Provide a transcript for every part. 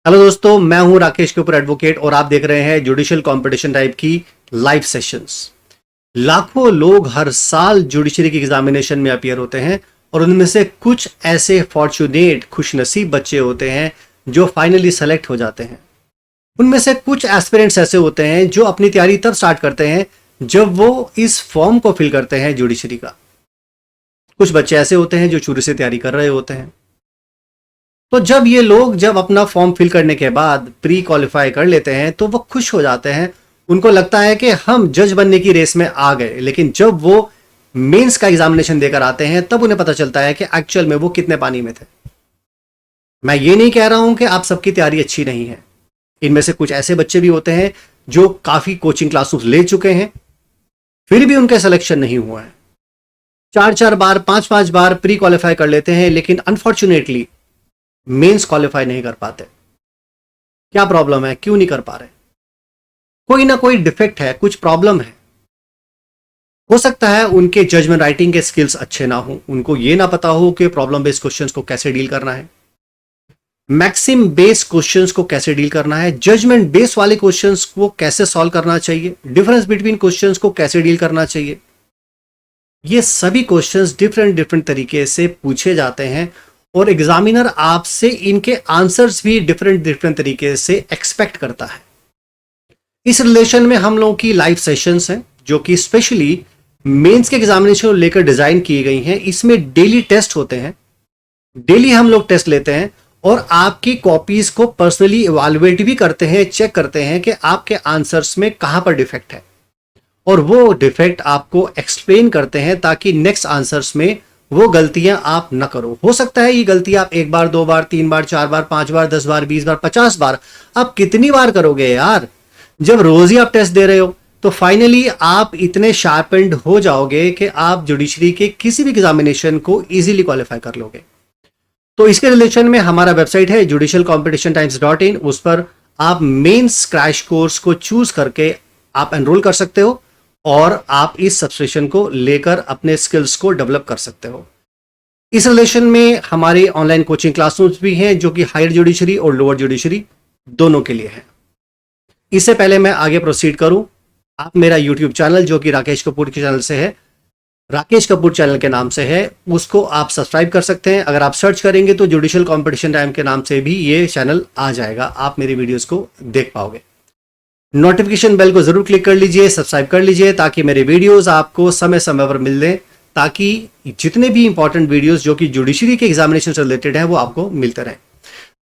Hello दोस्तों, मैं हूं राकेश कपूर एडवोकेट और आप देख रहे हैं जुडिशियल कंपटीशन टाइप की लाइव सेशंस। लाखों लोग हर साल जुडिशरी की एग्जामिनेशन में अपीयर होते हैं और उनमें से कुछ ऐसे फॉर्चुनेट खुशनसीब बच्चे होते हैं जो फाइनली सेलेक्ट हो जाते हैं। उनमें से कुछ एस्पिरेंट्स ऐसे होते हैं जो अपनी तैयारी तब स्टार्ट करते हैं जब वो इस फॉर्म को फिल करते हैं जुडिशरी का। कुछ बच्चे ऐसे होते हैं जो शुरू से तैयारी कर रहे होते हैं। तो जब अपना फॉर्म फिल करने के बाद प्री क्वालिफाई कर लेते हैं तो वो खुश हो जाते हैं। उनको लगता है कि हम जज बनने की रेस में आ गए, लेकिन जब वो मेंस का एग्जामिनेशन देकर आते हैं तब उन्हें पता चलता है कि एक्चुअल में वो कितने पानी में थे। मैं ये नहीं कह रहा हूं कि आप सबकी तैयारी अच्छी नहीं है। इनमें से कुछ ऐसे बच्चे भी होते हैं जो काफी कोचिंग क्लासेस ले चुके हैं, फिर भी उनका सिलेक्शन नहीं हुआ है। 4-4 बार 5-5 बार प्री क्वालिफाई कर लेते हैं, लेकिन अनफॉर्चुनेटली मेंस क्वालिफाई नहीं कर पाते। क्या प्रॉब्लम है, क्यों नहीं कर पा रहे? कोई ना कोई डिफेक्ट है, कुछ प्रॉब्लम है। हो सकता है उनके जजमेंट राइटिंग के स्किल्स अच्छे ना हो, उनको ये ना पता हो कि प्रॉब्लम बेस्ड क्वेश्चंस को कैसे डील करना है, मैक्सिम बेस्ड क्वेश्चंस को कैसे डील करना है, जजमेंट बेस्ड वाले क्वेश्चंस को कैसे सॉल्व करना चाहिए, डिफरेंस बिटवीन क्वेश्चंस को कैसे डील करना चाहिए। ये सभी क्वेश्चंस डिफरेंट तरीके से पूछे जाते हैं और एग्जामिनर आपसे इनके आंसर्स भी डिफरेंट तरीके से एक्सपेक्ट करता है। इस रिलेशन में हम लोगों की लाइव सेशंस हैं जो कि स्पेशली मेंस के एग्जामिनेशन को लेकर डिजाइन की गई हैं। इसमें डेली टेस्ट होते हैं, डेली हम लोग टेस्ट लेते हैं और आपकी कॉपीज को पर्सनली इवैल्यूएट भी करते हैं, चेक करते हैं कि आपके आंसर्स में कहां पर डिफेक्ट है और वो डिफेक्ट आपको एक्सप्लेन करते हैं ताकि नेक्स्ट आंसर्स में वो गलतियां आप न करो। हो सकता है ये गलती आप 1 बार 2 बार 3 बार 4 बार 5 बार 10 बार 20 बार 50 बार आप कितनी बार करोगे यार? जब रोज ही आप टेस्ट दे रहे हो तो फाइनली आप इतने शार्पेंड हो जाओगे कि आप जुडिशरी के किसी भी एग्जामिनेशन को इजीली क्वालिफाई कर लोगे। तो इसके रिलेशन में हमारा वेबसाइट है judicialcompetitiontimes.in। उस पर आप मेंस क्रैश कोर्स को चूज करके आप एनरोल कर सकते हो और आप इस सब्सक्रिप्शन को लेकर अपने स्किल्स को डेवलप कर सकते हो। इस रिलेशन में हमारी ऑनलाइन कोचिंग क्लासेस भी हैं जो कि हायर जुडिशरी और लोअर जुडिशरी दोनों के लिए है। इससे पहले मैं आगे प्रोसीड करूं, आप मेरा यूट्यूब चैनल जो कि राकेश कपूर के चैनल से है, राकेश कपूर चैनल के नाम से है, उसको आप सब्सक्राइब कर सकते हैं। अगर आप सर्च करेंगे तो जुडिशियल कॉम्पिटिशन टाइम के नाम से भी ये चैनल आ जाएगा, आप मेरी वीडियोस को देख पाओगे। नोटिफिकेशन बेल को जरूर क्लिक कर लीजिए, सब्सक्राइब कर लीजिए ताकि मेरे वीडियोस आपको समय समय पर मिल दें, ताकि जितने भी इंपॉर्टेंट वीडियोस जो कि जुडिशरी के एग्जामिनेशन से रिलेटेड हैं वो आपको मिलते रहें।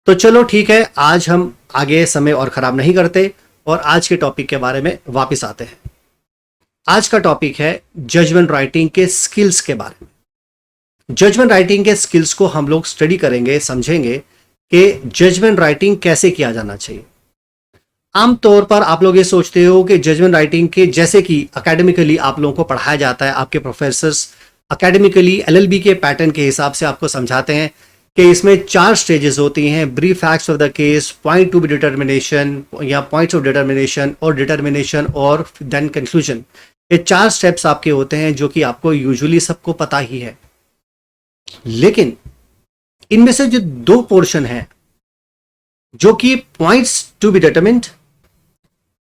तो चलो ठीक है, आज हम आगे समय और खराब नहीं करते और आज के टॉपिक के बारे में वापस आते हैं। आज का टॉपिक है जजमेंट राइटिंग के स्किल्स के बारे में। जजमेंट राइटिंग के स्किल्स को हम लोग स्टडी करेंगे, समझेंगे कि जजमेंट राइटिंग कैसे किया जाना चाहिए। आमतौर पर आप लोग ये सोचते हो कि जजमेंट राइटिंग के जैसे कि एकेडमिकली आप लोगों को पढ़ाया जाता है, आपके प्रोफेसर्स एकेडमिकली एलएलबी के पैटर्न के हिसाब से आपको समझाते हैं कि इसमें 4 स्टेजेस होती हैं: brief facts of the case, point to be determination या पॉइंट्स ऑफ डिटर्मिनेशन और डिटर्मिनेशन और देन कंक्लूजन। ये 4 स्टेप्स आपके होते हैं जो कि आपको यूजुअली सबको पता ही है। लेकिन इनमें से जो 2 पोर्शन है जो कि पॉइंट्स टू बी डिटरमिन्ड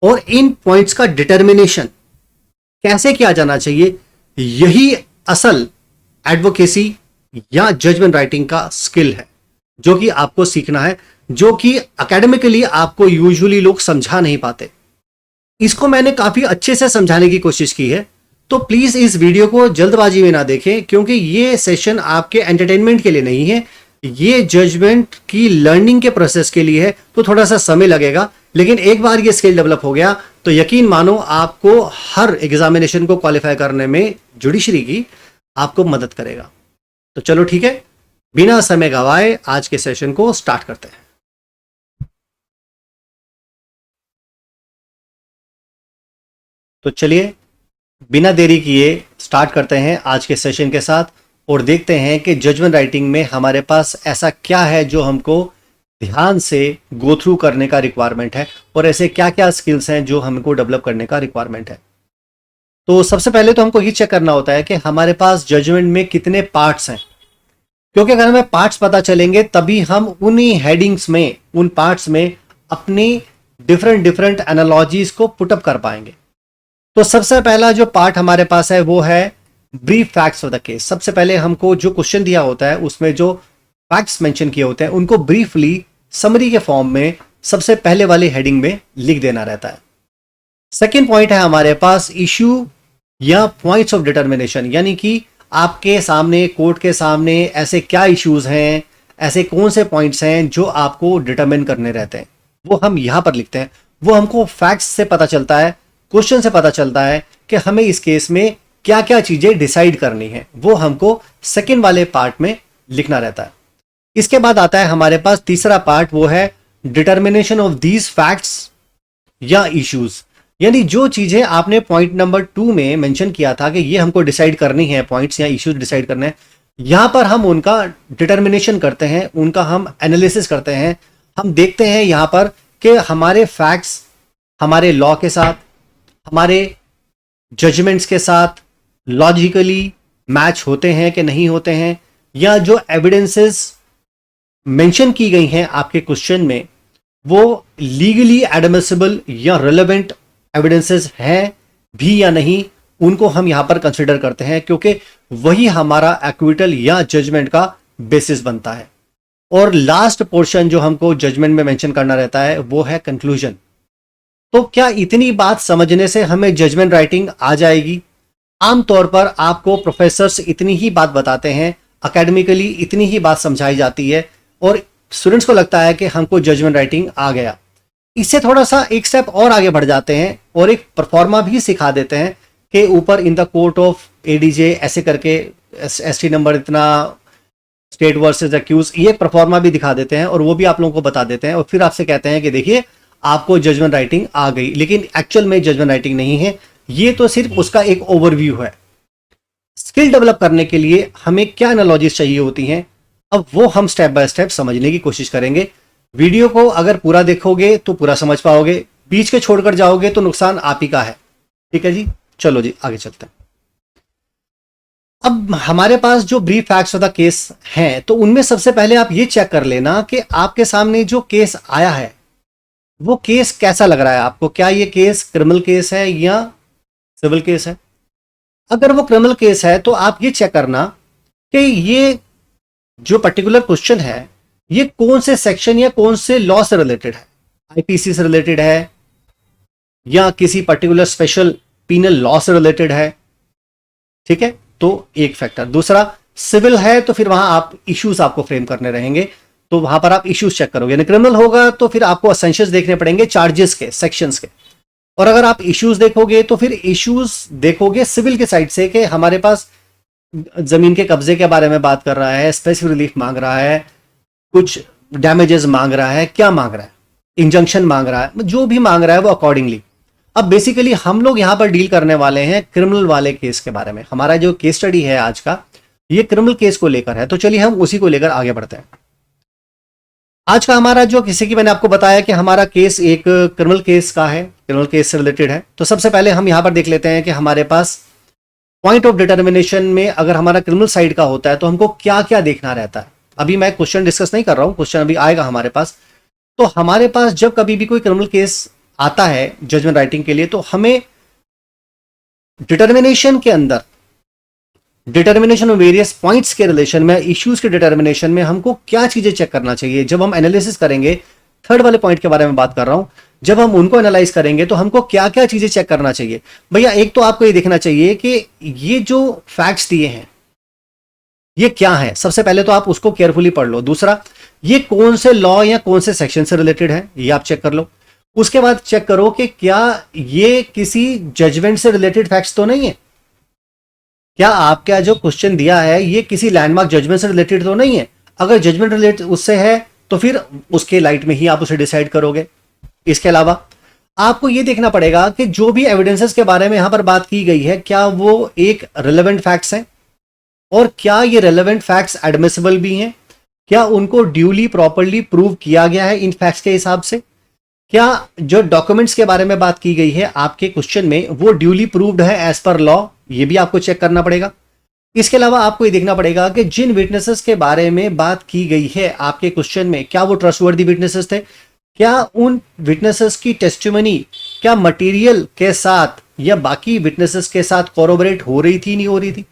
और इन पॉइंट्स का डिटर्मिनेशन कैसे किया जाना चाहिए, यही असल एडवोकेसी या जजमेंट राइटिंग का स्किल है जो कि आपको सीखना है, जो कि एकेडमिकली आपको यूजुअली लोग समझा नहीं पाते। इसको मैंने काफी अच्छे से समझाने की कोशिश की है, तो प्लीज इस वीडियो को जल्दबाजी में ना देखें, क्योंकि ये सेशन आपके एंटरटेनमेंट के लिए नहीं है, ये जजमेंट की लर्निंग के प्रोसेस के लिए है। तो थोड़ा सा समय लगेगा, लेकिन एक बार ये स्किल डेवलप हो गया तो यकीन मानो आपको हर एग्जामिनेशन को क्वालिफाई करने में जुडिशरी की आपको मदद करेगा। तो चलो ठीक है, बिना समय गवाए आज के सेशन को स्टार्ट करते हैं। तो चलिए बिना देरी किए स्टार्ट करते हैं आज के सेशन के साथ और देखते हैं कि जजमेंट राइटिंग में हमारे पास ऐसा क्या है जो हमको ध्यान से गो थ्रू करने का रिक्वायरमेंट है और ऐसे क्या क्या स्किल्स हैं जो हमको डेवलप करने का रिक्वायरमेंट है। तो सबसे पहले तो हमको ये चेक करना होता है कि हमारे पास जजमेंट में कितने पार्ट्स हैं। क्योंकि अगर हमें पार्ट्स पता चलेंगे तभी हम उन्हीं हेडिंग्स में, उन पार्ट्स में अपनी डिफरेंट डिफरेंट एनालॉजीज को पुटअप कर पाएंगे। तो सबसे पहला जो पार्ट हमारे पास है वो है brief facts of the case. सबसे पहले हमको जो क्वेश्चन दिया होता है उसमें जो फैक्ट्स मेंशन किए होते हैं उनको ब्रीफली समरी के फॉर्म में सबसे पहले वाली हेडिंग में लिख देना रहता है। सेकेंड पॉइंट है हमारे पास इश्यू या पॉइंट्स ऑफ डिटर्मिनेशन, यानी कि आपके सामने, कोर्ट के सामने ऐसे क्या इश्यूज हैं, ऐसे कौन से पॉइंट्स हैं जो आपको डिटरमिन करने रहते हैं, वो हम यहां पर लिखते हैं। वो हमको फैक्ट्स से पता चलता है, क्वेश्चन से पता चलता है कि हमें इस केस में क्या क्या चीजें डिसाइड करनी है, वो हमको सेकेंड वाले पार्ट में लिखना रहता है। इसके बाद आता है हमारे पास तीसरा पार्ट, वो है डिटर्मिनेशन ऑफ दीज फैक्ट्स या इश्यूज, यानी जो चीजें आपने पॉइंट नंबर 2 में मेंशन किया था कि ये हमको डिसाइड करनी है, पॉइंट्स या इश्यूज डिसाइड करने हैं, यहां पर हम उनका डिटर्मिनेशन करते हैं, उनका हम एनालिसिस करते हैं। हम देखते हैं यहां पर कि हमारे फैक्ट्स हमारे लॉ के साथ, हमारे जजमेंट्स के साथ लॉजिकली मैच होते हैं कि नहीं होते हैं, या जो एविडेंसेस मेंशन की गई हैं आपके क्वेश्चन में वो लीगली एडमिसिबल या रिलेवेंट एविडेंसेस हैं भी या नहीं, उनको हम यहां पर कंसिडर करते हैं, क्योंकि वही हमारा एक्विटल या जजमेंट का बेसिस बनता है। और लास्ट पोर्शन जो हमको जजमेंट में मेंशन करना रहता है वो है कंक्लूजन। तो क्या इतनी बात समझने से हमें जजमेंट राइटिंग आ जाएगी? आमतौर पर आपको प्रोफेसर्स इतनी ही बात बताते हैं, एकेडमिकली इतनी ही बात समझाई जाती है और स्टूडेंट्स को लगता है कि हमको जजमेंट राइटिंग आ गया। इससे थोड़ा सा एक स्टेप और आगे बढ़ जाते हैं और एक परफॉर्मा भी सिखा देते हैं कि ऊपर in the court of ADJ ऐसे करके एसटी नंबर इतना, स्टेट वर्सेस अक्यूज, ये परफॉर्मा भी दिखा देते हैं और वो भी आप लोगों को बता देते हैं और फिर आपसे कहते हैं कि देखिए आपको जजमेंट राइटिंग आ गई, लेकिन एक्चुअल में जजमेंट राइटिंग नहीं है। ये तो सिर्फ उसका एक ओवरव्यू है। स्किल डेवलप करने के लिए हमें क्या एनालॉजीज चाहिए होती हैं, अब वो हम स्टेप बाय स्टेप समझने की कोशिश करेंगे। वीडियो को अगर पूरा देखोगे तो पूरा समझ पाओगे, बीच के छोड़कर जाओगे तो नुकसान आप ही का है। ठीक है जी, चलो जी आगे चलते हैं। अब हमारे पास जो brief facts of the case हैं तो उनमें सबसे पहले आप ये चेक कर लेना कि आपके सामने जो केस आया है वो केस कैसा लग रहा है आपको। क्या ये केस क्रिमिनल केस है या सिविल केस है? अगर वो क्रिमिनल केस है तो आप ये चेक करना कि ये जो पर्टिकुलर क्वेश्चन है ये कौन से सेक्शन या कौन से लॉ से रिलेटेड है। आईपीसी से रिलेटेड है या किसी पर्टिकुलर स्पेशल पीनल लॉ से रिलेटेड है। ठीक है, तो एक फैक्टर। दूसरा, सिविल है तो फिर वहां आप इश्यूज आपको फ्रेम करने रहेंगे, तो वहां पर आप इश्यूज चेक करोगे। यानी क्रिमिनल होगा तो फिर आपको एसेंशियल्स देखने पड़ेंगे, चार्जेस के, सेक्शंस के। और अगर आप इश्यूज देखोगे तो फिर इश्यूज देखोगे सिविल के साइड से कि हमारे पास जमीन के कब्जे के बारे में बात कर रहा है, स्पेसिफिक रिलीफ मांग रहा है, कुछ डैमेजेस मांग रहा है, क्या मांग रहा है, इंजंक्शन मांग रहा है, जो भी मांग रहा है वो अकॉर्डिंगली। अब बेसिकली हम लोग यहां पर डील करने वाले हैं क्रिमिनल वाले केस के बारे में। हमारा जो केस स्टडी है आज का ये क्रिमिनल केस को लेकर है, तो चलिए हम उसी को लेकर आगे बढ़ते हैं। आज का हमारा जो किसी की मैंने आपको बताया कि हमारा केस एक क्रिमिनल केस का है, क्रिमिनल केस से रिलेटेड है। तो सबसे पहले हम यहां पर देख लेते हैं कि हमारे पास पॉइंट ऑफ डिटर्मिनेशन में अगर हमारा क्रिमिनल साइड का होता है तो हमको क्या क्या देखना रहता है। अभी मैं क्वेश्चन डिस्कस नहीं कर रहा हूं, क्वेश्चन अभी आएगा हमारे पास। तो हमारे पास जब कभी भी कोई क्रिमिनल केस आता है जजमेंट राइटिंग के लिए तो हमें डिटर्मिनेशन के अंदर, डिटर्मिनेशन ऑफ वेरियस पॉइंट्स के रिलेशन में, इश्यूज के डिटर्मिनेशन में हमको क्या चीजें चेक करना चाहिए। जब हम एनालिसिस करेंगे, थर्ड वाले पॉइंट के बारे में बात कर रहा हूं, जब हम उनको एनालाइज करेंगे तो हमको क्या क्या चीजें चेक करना चाहिए। भैया एक तो आपको ये देखना चाहिए कि ये जो फैक्ट्स दिए हैं ये क्या है, सबसे पहले तो आप उसको केयरफुली पढ़ लो। दूसरा, ये कौन से लॉ या कौन से सेक्शन से रिलेटेड है ये आप चेक कर लो। उसके बाद चेक करो कि क्या ये किसी जजमेंट से रिलेटेड फैक्ट्स तो नहीं है, क्या आपका जो क्वेश्चन दिया है ये किसी लैंडमार्क जजमेंट से रिलेटेड तो नहीं है। अगर जजमेंट रिलेटेड उससे है तो फिर उसके लाइट में ही आप उसे डिसाइड करोगे। इसके अलावा आपको यह देखना पड़ेगा कि जो भी एविडेंसेस के बारे में यहां पर बात की गई है क्या वो एक रिलेवेंट फैक्ट्स हैं और क्या ये रिलेवेंट फैक्ट्स एडमिसिबल भी हैं, क्या उनको ड्यूली प्रॉपर्ली प्रूव किया गया है इन फैक्ट्स के हिसाब से, क्या जो डॉक्यूमेंट्स के बारे में बात की गई है आपके क्वेश्चन में वो ड्यूली प्रूव्ड है एज पर लॉ, ये भी आपको चेक करना पड़ेगा। इसके अलावा आपको ये देखना पड़ेगा कि जिन विटनेसेस के बारे में बात की गई है आपके क्वेश्चन में, क्या वो ट्रस्टवर्दी विटनेसेस थे, क्या उन विटनेसेस की टेस्टिमनी क्या मटेरियल के साथ या बाकी विटनेसेस के साथ कोरोबरेट हो रही थी, नहीं हो रही थी,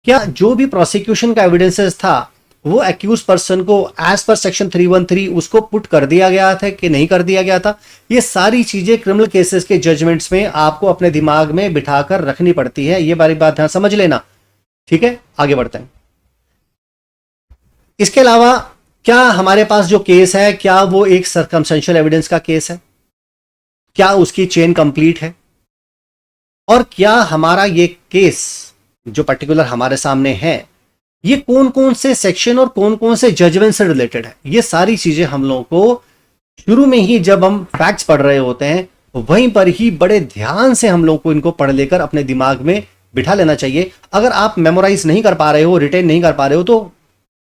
क्या जो भी प्रोसिक्यूशन का एविडेंसेस था वो एक्यूज पर्सन को एज पर सेक्शन 313 उसको पुट कर दिया गया था कि नहीं कर दिया गया था। ये सारी चीजें क्रिमिनल केसेस के जजमेंट्स में आपको अपने दिमाग में बिठाकर रखनी पड़ती है, ये बारी बात ध्यान समझ लेना। ठीक है, आगे बढ़ते हैं। इसके अलावा क्या हमारे पास जो केस है क्या वो एक सर्कमस्टेंशियल एविडेंस का केस है, क्या उसकी चेन कंप्लीट है, और क्या हमारा ये केस जो पर्टिकुलर हमारे सामने है ये कौन कौन से सेक्शन और कौन कौन से जजमेंट से रिलेटेड है। ये सारी चीजें हम लोगों को शुरू में ही जब हम फैक्ट्स पढ़ रहे होते हैं वहीं पर ही बड़े ध्यान से हम लोग को इनको पढ़ लेकर अपने दिमाग में बिठा लेना चाहिए। अगर आप मेमोराइज नहीं कर पा रहे हो, रिटेन नहीं कर पा रहे हो, तो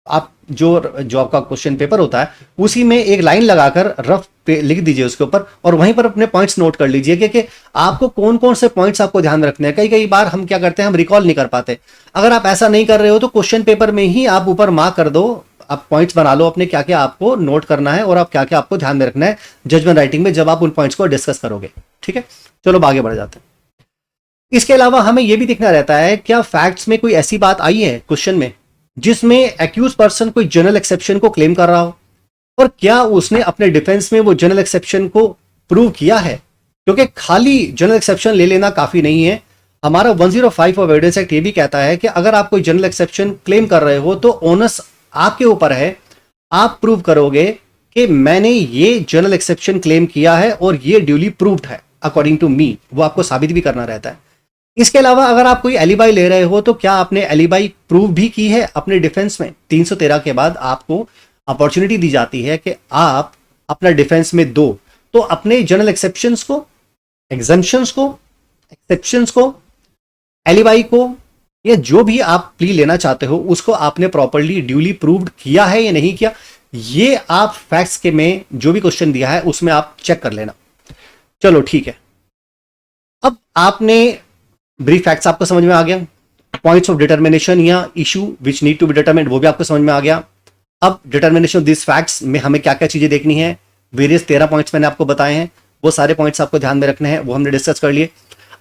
आप जो आपका क्वेश्चन पेपर होता है उसी में एक लाइन लगाकर रफ पे लिख दीजिए उसके ऊपर, और वहीं पर अपने पॉइंट्स नोट कर लीजिए कि आपको कौन कौन से पॉइंट्स आपको ध्यान रखने हैं। कई कई बार हम क्या करते हैं, हम रिकॉल नहीं कर पाते। अगर आप ऐसा नहीं कर रहे हो तो क्वेश्चन पेपर में ही आप ऊपर मार्क कर दो, आप पॉइंट्स बना लो अपने, क्या क्या आपको नोट करना है और आप क्या क्या आपको ध्यान में रखना है जजमेंट राइटिंग में जब आप उन पॉइंट्स को डिस्कस करोगे। ठीक है, चलो आगे बढ़ जाते हैं। इसके अलावा हमें यह भी देखना रहता है क्या फैक्ट्स में कोई ऐसी बात आई है क्वेश्चन में जिसमें एक्यूज पर्सन कोई जनरल एक्सेप्शन को क्लेम कर रहा हो, और क्या उसने अपने डिफेंस में वो जनरल एक्सेप्शन को प्रूव किया है। क्योंकि खाली जनरल एक्सेप्शन ले लेना काफी नहीं है। हमारा 105 ऑफ एविडेंस एक्ट ये भी कहता है कि अगर आप कोई जनरल एक्सेप्शन क्लेम कर रहे हो तो ओनस आपके ऊपर है, आप प्रूव करोगे कि मैंने ये जनरल एक्सेप्शन क्लेम किया है और ये ड्यूली प्रूव्ड है अकॉर्डिंग टू मी, वो आपको साबित भी करना रहता है। इसके अलावा अगर आप कोई एलिबाई ले रहे हो तो क्या आपने एलिबाई प्रूव भी की है अपने डिफेंस में। 313 के बाद आपको अपॉर्चुनिटी दी जाती है कि आप अपना डिफेंस में दो, तो अपने जनरल एक्सेप्शंस को, एग्जम्पशंस को, एक्सेप्शंस को, एलिबाई को, या जो भी आप प्ली लेना चाहते हो उसको आपने प्रॉपर्ली ड्यूली प्रूव्ड किया है या नहीं किया। ये आप फैक्ट्स के में जो भी क्वेश्चन दिया है उसमें आप चेक कर लेना। चलो ठीक है, अब आपने ब्रीफ फैक्ट्स आपको समझ में आ गया, पॉइंट्स ऑफ डिटर्मिनेशन या issue which need to be determined वो भी आपको समझ में आ गया। अब डिटर्मिनेशन ऑफ दिस फैक्ट्स में हमें क्या क्या चीजें देखनी है, वेरियस 13 पॉइंट्स मैंने आपको बताए हैं, वो सारे पॉइंट्स आपको ध्यान में रखने हैं, वो हमने डिस्कस कर लिए।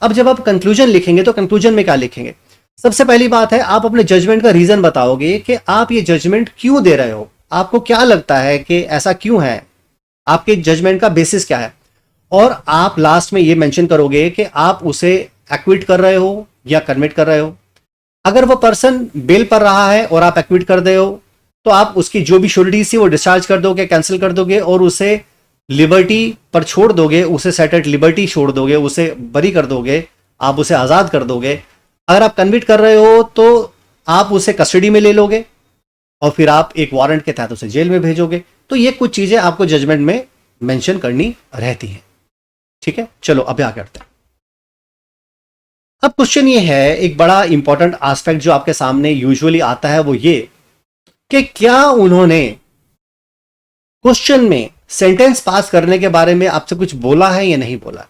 अब जब आप कंक्लूजन लिखेंगे तो कंक्लूजन में क्या लिखेंगे, सबसे पहली बात है आप अपने जजमेंट का रीजन बताओगे कि आप ये जजमेंट क्यों दे रहे हो, आपको क्या लगता है कि ऐसा क्यों है, आपके जजमेंट का बेसिस क्या है, और आप लास्ट में ये मेंशन करोगे कि आप उसे एक्विट कर रहे हो या कन्विट कर रहे हो। अगर वो पर्सन बेल पर रहा है और आप एक्विट कर रहे हो तो आप उसकी जो भी श्योरिटी थी वो डिस्चार्ज कर दोगे, कैंसिल कर दोगे और उसे लिबर्टी पर छोड़ दोगे, उसे सेट एट लिबर्टी छोड़ दोगे, उसे बरी कर दोगे, आप उसे आजाद कर दोगे। अगर आप कन्विट कर रहे हो तो आप उसे कस्टडी में ले लोगे और फिर आप एक वारंट के तहत उसे जेल में भेजोगे। तो ये कुछ चीजें आपको जजमेंट में मेंशन करनी रहती हैं। ठीक है, चलो अब आगे करते हैं। अब क्वेश्चन ये है, एक बड़ा इंपॉर्टेंट एस्पेक्ट जो आपके सामने यूजुअली आता है वो ये कि क्या उन्होंने क्वेश्चन में सेंटेंस पास करने के बारे में आपसे कुछ बोला है या नहीं बोला।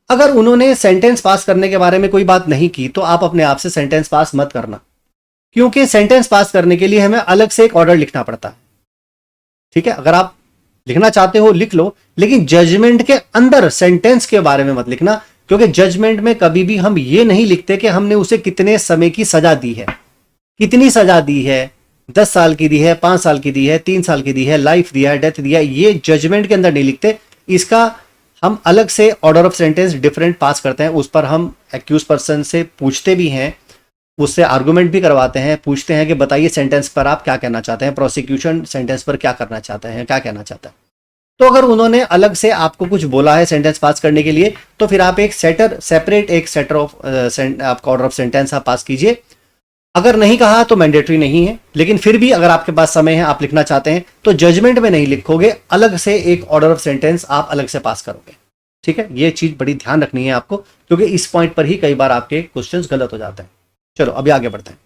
अगर उन्होंने सेंटेंस पास करने के बारे में कोई बात नहीं की तो आप अपने आप से सेंटेंस पास मत करना, क्योंकि सेंटेंस पास करने के लिए हमें अलग से एक ऑर्डर लिखना पड़ता है। ठीक है, अगर आप लिखना चाहते हो लिख लो, लेकिन जजमेंट के अंदर सेंटेंस के बारे में मत लिखना, क्योंकि जजमेंट में कभी भी हम ये नहीं लिखते कि हमने उसे कितने समय की सजा दी है, कितनी सजा दी है, 10 साल की दी है, 5 साल की दी है, 3 साल की दी है, लाइफ दिया है, डेथ दिया है, ये जजमेंट के अंदर नहीं लिखते। इसका हम अलग से ऑर्डर ऑफ सेंटेंस डिफरेंट पास करते हैं, उस पर हम एक्यूज पर्सन से पूछते भी हैं, उससे आर्गुमेंट भी करवाते हैं, पूछते हैं कि बताइए सेंटेंस पर आप क्या कहना चाहते हैं, प्रोसिक्यूशन सेंटेंस पर क्या करना चाहते हैं, क्या कहना चाहता है। तो अगर उन्होंने अलग से आपको कुछ बोला है सेंटेंस पास करने के लिए तो फिर आप एक सेपरेट एक सेटर ऑफ आपका ऑर्डर ऑफ सेंटेंस आप पास कीजिए। अगर नहीं कहा तो मैंडेटरी नहीं है, लेकिन फिर भी अगर आपके पास समय है, आप लिखना चाहते हैं तो जजमेंट में नहीं लिखोगे, अलग से एक ऑर्डर ऑफ सेंटेंस आप अलग से पास करोगे। ठीक है, ये चीज बड़ी ध्यान रखनी है आपको, क्योंकि इस पॉइंट पर ही कई बार आपके क्वेश्चंस गलत हो जाते हैं। चलो अभी आगे बढ़ते हैं।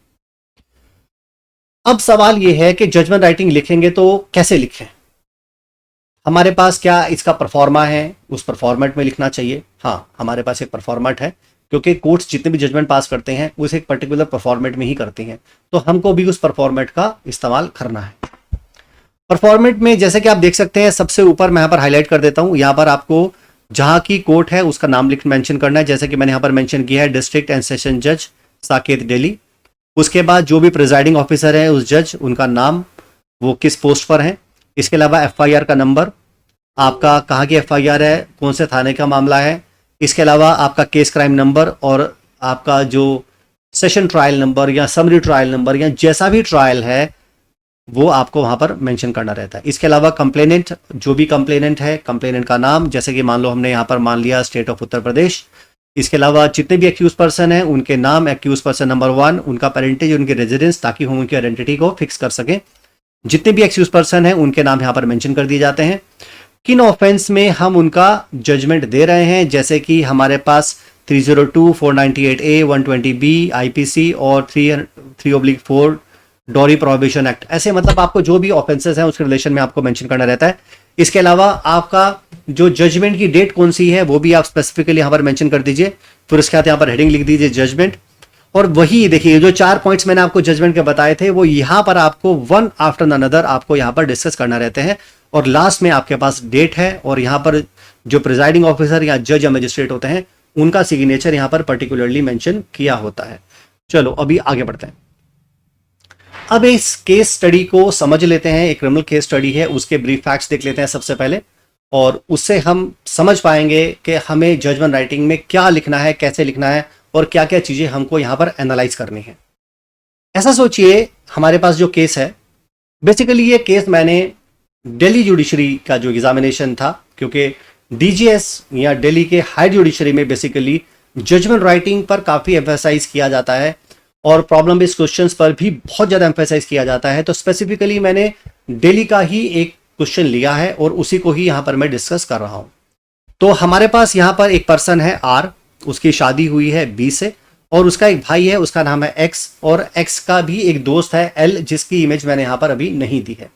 अब सवाल यह है कि जजमेंट राइटिंग लिखेंगे तो कैसे लिखें। हमारे पास क्या इसका परफॉर्मा है, उस पर फॉर्मेट में लिखना चाहिए। हाँ, हमारे पास एक परफॉर्मेट है, क्योंकि कोर्ट्स जितने भी जजमेंट पास करते हैं उसे एक पर्टिकुलर परफॉर्मेट में ही करते हैं, तो हमको भी उस परफॉर्मेट का इस्तेमाल करना है। परफॉर्मेट में जैसे कि आप देख सकते हैं, सबसे ऊपर मैं यहाँ पर हाईलाइट कर देता हूँ, यहाँ पर आपको जहां की कोर्ट है उसका नाम लिख मेंशन करना है, जैसे कि मैंने यहाँ पर मेंशन किया है डिस्ट्रिक्ट एंड सेशन जज साकेत दिल्ली। उसके बाद जो भी प्रिजाइडिंग ऑफिसर है उस जज, उनका नाम, वो किस पोस्ट पर है। इसके अलावा एफआईआर का नंबर, आपका कहाँ की एफआईआर है, कौन से थाने का मामला है। इसके अलावा आपका केस क्राइम नंबर और आपका जो सेशन ट्रायल नंबर या समरी ट्रायल नंबर या जैसा भी ट्रायल है वो आपको वहां पर मेंशन करना रहता है। इसके अलावा कंप्लेनेंट, जो भी कंप्लेनेंट है, कंप्लेनेंट का नाम, जैसे कि मान लो हमने यहाँ पर मान लिया स्टेट ऑफ उत्तर प्रदेश। इसके अलावा जितने भी एक्यूज पर्सन हैं उनके नाम, एक्यूज पर्सन नंबर 1, उनका पेरेंटेज, उनकी रेजिडेंस, ताकि हम उनकी आइडेंटिटी को फिक्स कर सकें। जितने भी एक्यूज पर्सन हैं उनके नाम यहाँ पर मेंशन कर दिए जाते हैं। किन ऑफेंस में हम उनका जजमेंट दे रहे हैं, जैसे कि हमारे पास 302, 498A, 120B IPC और 3/4 डॉरी प्रोहिबिशन एक्ट, ऐसे मतलब आपको जो भी ऑफेंसेस हैं उसके रिलेशन में आपको मेंशन करना रहता है। इसके अलावा आपका जो जजमेंट की डेट कौन सी है वो भी आप स्पेसिफिकली यहाँ पर मेंशन कर दीजिए। फिर उसके बाद यहाँ पर हेडिंग लिख दीजिए जजमेंट। और वही देखिए जो 4 पॉइंट्स मैंने आपको जजमेंट के बताए थे वो यहाँ पर आपको वन आफ्टर अनदर आपको यहाँ पर डिस्कस करना रहते हैं। और लास्ट में आपके पास डेट है और यहाँ पर जो प्रिजाइडिंग ऑफिसर या जज या मजिस्ट्रेट होते हैं उनका सिग्नेचर यहाँ पर पर्टिकुलरली मेंशन किया होता है। चलो अभी आगे बढ़ते हैं। अब इस केस स्टडी को समझ लेते हैं। एक क्रिमिनल केस स्टडी है, उसके ब्रीफ फैक्ट्स देख लेते हैं सबसे पहले, और उससे हम समझ पाएंगे कि हमें जजमेंट राइटिंग में क्या लिखना है, कैसे लिखना है और क्या क्या चीजें हमको यहाँ पर एनालाइज करनी है। ऐसा सोचिए, हमारे पास जो केस है, बेसिकली ये केस मैंने दिल्ली जुडिशरी का जो एग्जामिनेशन था, क्योंकि डीजीएस या दिल्ली के हाई जुडिशरी में बेसिकली जजमेंट राइटिंग पर काफी एम्फेसाइज किया जाता है और प्रॉब्लम बेस्ड क्वेश्चंस पर भी बहुत ज़्यादा एम्फेसाइज किया जाता है। तो स्पेसिफिकली मैंने दिल्ली का ही एक क्वेश्चन लिया है और उसी को ही यहाँ पर मैं डिस्कस कर रहा हूँ। तो हमारे पास यहाँ पर एक पर्सन है आर, उसकी शादी हुई है बी से, और उसका एक भाई है, उसका नाम है एक्स, और एक्स का भी एक दोस्त है एल, जिसकी इमेज मैंने यहाँ पर अभी नहीं दी है।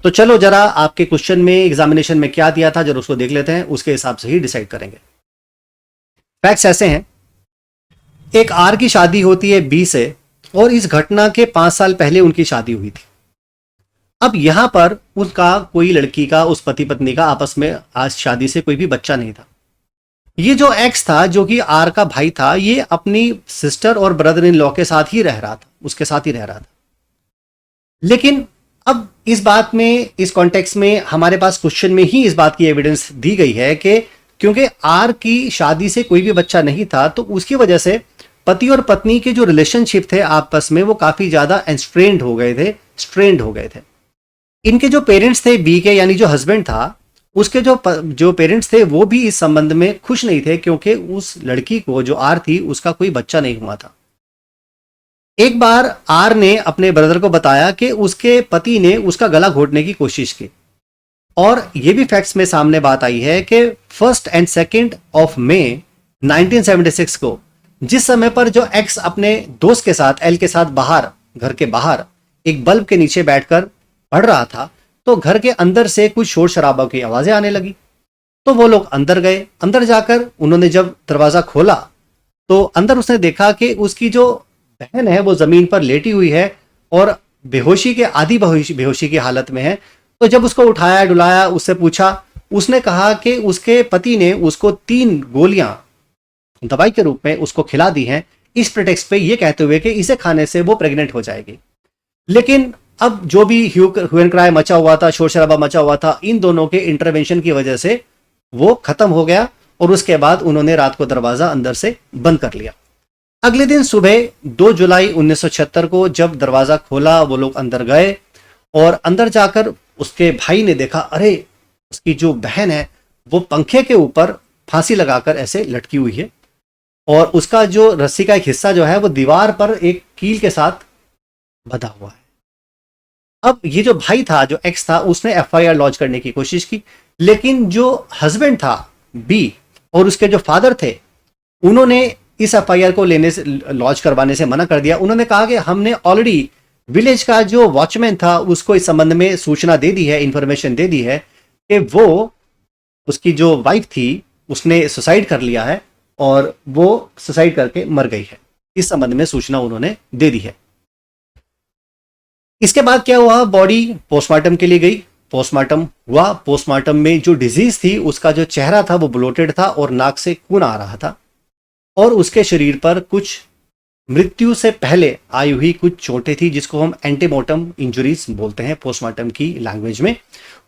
तो चलो जरा आपके क्वेश्चन में, एग्जामिनेशन में क्या दिया था जरा उसको देख लेते हैं, उसके हिसाब से ही डिसाइड करेंगे। फैक्ट्स ऐसे हैं, एक आर की शादी होती है बी से और इस घटना के 5 साल पहले उनकी शादी हुई थी। अब यहां पर उनका कोई लड़की का, उस पति पत्नी का आपस में आज शादी से कोई भी बच्चा नहीं था। ये जो एक्स था, जो कि आर का भाई था, ये अपनी सिस्टर और ब्रदर इन लॉ के साथ ही रह रहा था, उसके साथ ही रह रहा था। लेकिन अब इस बात में, इस कॉन्टेक्स्ट में हमारे पास क्वेश्चन में ही इस बात की एविडेंस दी गई है कि क्योंकि आर की शादी से कोई भी बच्चा नहीं था, तो उसकी वजह से पति और पत्नी के जो रिलेशनशिप थे आपस में वो काफी ज्यादा स्ट्रेंड हो गए थे। इनके जो पेरेंट्स थे बी के, यानी जो हस्बैंड था, उसके जो पेरेंट्स थे वो भी इस संबंध में खुश नहीं थे, क्योंकि उस लड़की को, जो आर थी, उसका कोई बच्चा नहीं हुआ था। एक बार आर ने अपने ब्रदर को बताया कि उसके पति ने उसका गला घोटने की कोशिश की, और यह भी फैक्ट्स में सामने बात आई है कि 1 और 2 मई 1976 को, जिस समय पर जो एक्स अपने दोस्त के साथ, एल के साथ बाहर, घर के बाहर एक बल्ब के नीचे बैठकर पढ़ रहा था, तो घर के अंदर से कुछ शोर शराबा की आवाजें आने लगी। तो वो लोग अंदर गए। अंदर जाकर उन्होंने जब दरवाजा खोला तो अंदर उसने देखा कि उसकी जो बहन है वो जमीन पर लेटी हुई है और बेहोशी के, आधी बेहोशी की हालत में है। तो जब उसको उठाया, डुलाया, उससे पूछा, उसने कहा कि उसके पति ने उसको 3 गोलियां दवाई के रूप में उसको खिला दी हैं, इस प्रेटेक्स्ट पे, ये कहते हुए कि इसे खाने से वो प्रेग्नेंट हो जाएगी। लेकिन अब जो भी ह्यू एंड क्राई मचा हुआ था, शोर शराबा मचा हुआ था, इन दोनों के इंटरवेंशन की वजह से वो खत्म हो गया और उसके बाद उन्होंने रात को दरवाजा अंदर से बंद कर लिया। अगले दिन सुबह 2 जुलाई 1976 को जब दरवाजा खोला, वो लोग अंदर गए और अंदर जाकर उसके भाई ने देखा, अरे उसकी जो बहन है वो पंखे के ऊपर फांसी लगाकर ऐसे लटकी हुई है और उसका जो रस्सी का एक हिस्सा जो है वो दीवार पर एक कील के साथ बंधा हुआ है। अब ये जो भाई था, जो एक्स था, उसने एफआईआर लॉन्च करने की कोशिश की, लेकिन जो हस्बैंड था बी और उसके जो फादर थे, उन्होंने इस एफआईआर को लेने से, लॉन्च करवाने से मना कर दिया। उन्होंने कहा कि हमने ऑलरेडी विलेज का जो वॉचमैन था उसको इस संबंध में सूचना दे दी है, इंफॉर्मेशन दे दी है कि वो, उसकी जो वाइफ थी, उसने सुसाइड कर लिया है और वो सुसाइड करके मर गई है। इस संबंध में सूचना उन्होंने दे दी है। इसके बाद क्या हुआ, बॉडी पोस्टमार्टम के लिए गई, पोस्टमार्टम हुआ। पोस्टमार्टम में जो डिजीज थी उसका जो चेहरा था वो ब्लोटेड था और नाक से खून आ रहा था, और उसके शरीर पर कुछ मृत्यु से पहले आई हुई कुछ चोटें थी जिसको हम एंटीमोर्टम इंजुरीज बोलते हैं पोस्टमार्टम की लैंग्वेज में।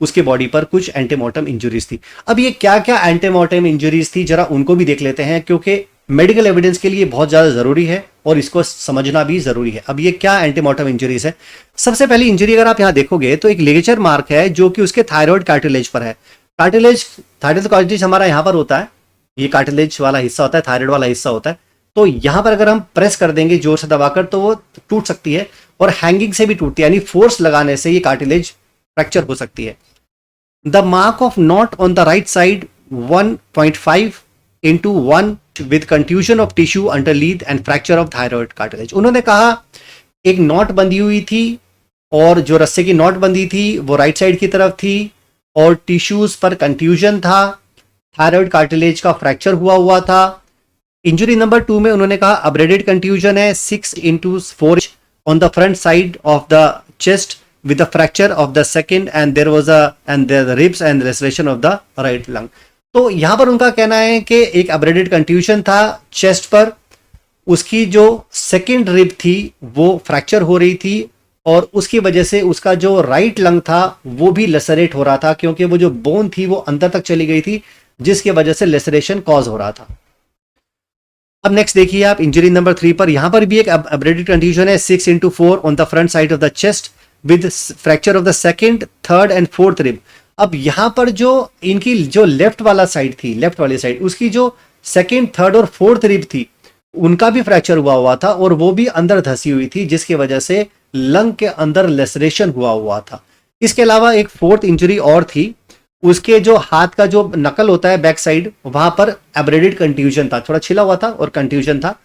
उसके बॉडी पर कुछ एंटीमोर्टम इंजुरीज थी। अब ये क्या क्या एंटीमोर्टम इंजुरीज थी जरा उनको भी देख लेते हैं, क्योंकि मेडिकल एविडेंस के लिए बहुत ज्यादा जरूरी है और इसको समझना भी जरूरी है। अब ये क्या एंटीमोर्टम इंजुरीज है। सबसे पहली इंजरी अगर आप यहां देखोगे तो एक लिगेचर मार्क है जो कि उसके थायराइड कार्टिलेज पर है। कार्टिलेज हमारा यहां पर होता है, ये कार्टिलेज वाला हिस्सा होता है, थायराइड वाला हिस्सा होता है। तो यहां पर अगर हम प्रेस कर देंगे जोर से दबाकर तो वो टूट सकती है, और हैंगिंग से भी टूटती है, यानी फोर्स लगाने से ये कार्टिलेज फ्रैक्चर हो सकती है। The mark of not on the right side 1.5 into 1 with contusion of tissue underneath and fracture of thyroid cartilage। उन्होंने कहा एक नॉट बंधी हुई थी और जो रस्से की नॉट बंधी थी वो राइट साइड की तरफ थी और टिश्यूज पर कंट्यूजन था, थायराइड कार्टिलेज का फ्रैक्चर हुआ था। इंजरी नंबर 2 में उन्होंने कहा अब्रेडेड कंट्यूजन है 6 into 4 on the front side of the chest with the fracture of the second and there was the ribs and laceration of the right lung। तो यहां पर उनका कहना है कि एक अब्रेडेड कंट्यूजन था चेस्ट पर, उसकी जो सेकंड रिब थी वो फ्रैक्चर हो रही थी और उसकी वजह से उसका जो राइट लंग था वो भी लेसरेट हो रहा था, क्योंकि वो जो बोन थी वो अंदर तक चली गई थी जिसकी वजह से लेसरेशन कॉज हो रहा था। अब नेक्स्ट देखिए आप इंजरी नंबर 3 पर, यहां पर भी एक अब्रेडेड कंट्यूजन है 6 into 4 on the front side of the chest with fracture of the second, third and fourth rib। अब यहां पर जो इनकी जो लेफ्ट वाला साइड थी, लेफ्ट वाली साइड, उसकी जो सेकेंड, थर्ड और फोर्थ रिब थी उनका भी फ्रैक्चर हुआ था और वो भी अंदर धसी हुई थी जिसकी वजह से लंग के अंदर लेसरेशन हुआ था। इसके अलावा एक फोर्थ इंजरी और थी, उसके जो हाथ का जो नकल होता है बैक साइड, वहां पर एब्रेडेड कंट्यूजन था, थोड़ा छिला हुआ था और कंट्यूजन था।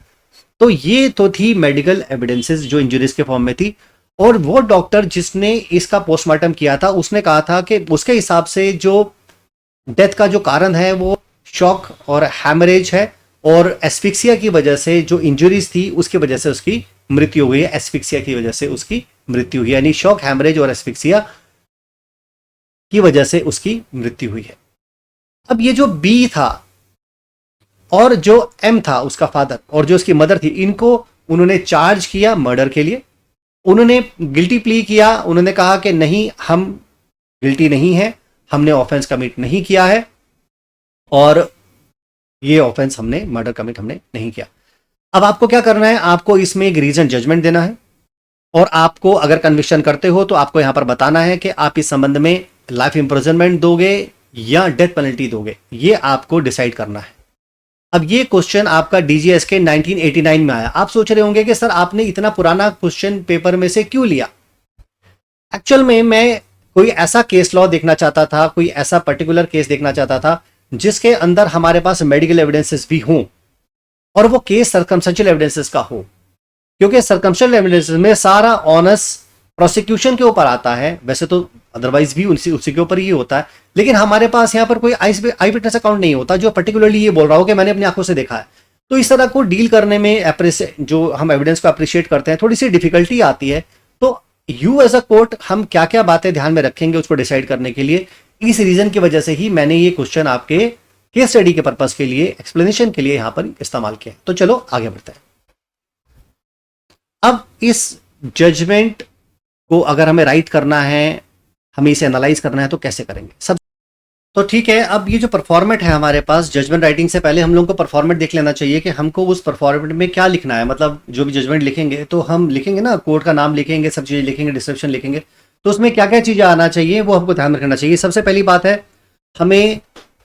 तो ये तो थी मेडिकल एविडेंसेस जो इंजरीज के फॉर्म में थी। और वो डॉक्टर जिसने इसका पोस्टमार्टम किया था उसने कहा था कि उसके हिसाब से जो डेथ का जो कारण है वो शॉक और हैमरेज है और एस्फिक्सिया की वजह से जो इंजरीज थी उसकी वजह से उसकी मृत्यु हुई है। एस्फिक्सिया की वजह से उसकी मृत्यु हुई, यानी शॉक, हैमरेज और एस्फिक्सिया की वजह से उसकी मृत्यु हुई है। अब ये जो बी था और जो एम था उसका फादर और जो उसकी मदर थी, इनको उन्होंने चार्ज किया मर्डर के लिए। उन्होंने गिल्टी प्ली किया, उन्होंने कहा कि नहीं, हम गिल्टी नहीं है, हमने ऑफेंस कमिट नहीं किया है और ये ऑफेंस हमने, मर्डर कमिट हमने नहीं किया। अब आपको क्या करना है, आपको इसमें एक रीजन जजमेंट देना है और आपको अगर कन्विक्शन करते हो तो आपको यहां पर बताना है कि आप इस संबंध में लाइफ इंप्रिजनमेंट दोगे या डेथ पेनल्टी दोगे, ये आपको डिसाइड करना है। अब ये क्वेश्चन आपका डीजीएस के 1989 में आया। आप सोच रहे होंगे कि सर आपने इतना पुराना क्वेश्चन पेपर में से क्यों लिया। एक्चुअल में मैं कोई ऐसा केस लॉ देखना चाहता था, कोई ऐसा पर्टिकुलर केस देखना चाहता था जिसके अंदर हमारे पास मेडिकल एविडेंसेस भी हों और वो केस सर्कमस्टेंशियल एविडेंसेस का हो, क्योंकि सर्कमस्टेंशियल एविडेंसेस में सारा ऑनस प्रोसिक्यूशन के ऊपर आता है। वैसे तो अदरवाइज भी उसी के ऊपर ही होता है, लेकिन हमारे पास यहाँ पर कोई आई विटनेस अकाउंट नहीं होता जो पर्टिकुलरली ये बोल रहा हो कि मैंने अपनी आंखों से देखा है। तो इस तरह को डील करने में जो हम एविडेंस को अप्रिशिएट करते हैं थोड़ी सी डिफिकल्टी आती है। तो यू एज अ कोर्ट हम क्या क्या बातें ध्यान में रखेंगे उसको डिसाइड करने के लिए, इस रीजन की वजह से ही मैंने ये क्वेश्चन आपके केस स्टडी के पर्पज के लिए, एक्सप्लेनेशन के लिए यहां पर इस्तेमाल किया। तो चलो आगे बढ़ते हैं। अब इस जजमेंट को अगर हमें राइट करना है, हमें इसे एनालाइज करना है तो कैसे करेंगे सब। तो ठीक है, अब ये जो परफॉर्मेट है हमारे पास, जजमेंट राइटिंग से पहले हम लोगों को परफॉर्मेट देख लेना चाहिए कि हमको उस परफॉर्मेट में क्या लिखना है। मतलब जो भी जजमेंट लिखेंगे तो हम लिखेंगे ना, कोर्ट का नाम लिखेंगे, सब चीजें लिखेंगे, डिस्क्रिप्शन लिखेंगे, तो उसमें क्या क्या चीजें आना चाहिए वो हमको ध्यान रखना चाहिए। सबसे पहली बात है हमें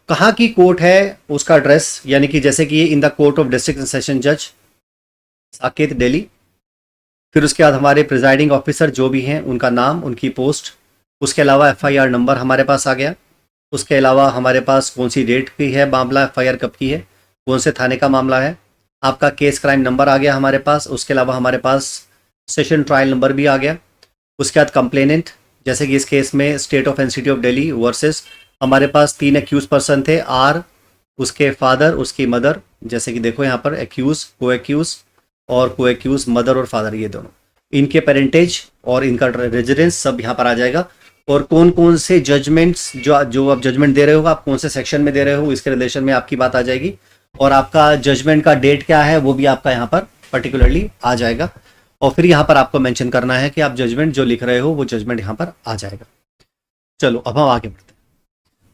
कहाँ की कोर्ट है उसका एड्रेस, यानी कि जैसे कि in the court of district session जज साकेत दिल्ली। फिर उसके बाद हमारे प्रिजाइडिंग ऑफिसर जो भी हैं उनका नाम, उनकी पोस्ट, उसके अलावा एफआईआर नंबर हमारे पास आ गया। उसके अलावा हमारे पास कौन सी डेट की है मामला, एफआईआर कब की है, कौन से थाने का मामला है, आपका केस क्राइम नंबर आ गया हमारे पास। उसके अलावा हमारे पास सेशन ट्रायल नंबर भी आ गया। उसके बाद कंप्लेनेंट, जैसे कि इस केस में state of and city of Delhi versus, हमारे पास 3 एक्यूज पर्सन थे, आर, उसके फादर, उसकी मदर जैसे कि देखो यहाँ पर एक्यूज, को एक्यूज और को एक्यूज मदर और फादर, ये दोनों, इनके पेरेंटेज और इनका रेजिडेंस सब यहाँ पर आ जाएगा। और कौन कौन से जजमेंट्स जो जो आप जजमेंट दे रहे हो, आप कौन से सेक्शन में दे रहे हो, इसके रिलेशन में आपकी बात आ जाएगी। और आपका जजमेंट का डेट क्या है वो भी आपका यहाँ पर पर्टिकुलरली आ जाएगा। और फिर यहाँ पर आपको मेंशन करना है कि आप जजमेंट जो लिख रहे हो वो जजमेंट यहाँ पर आ जाएगा। चलो अब हम आगे बढ़ते हैं।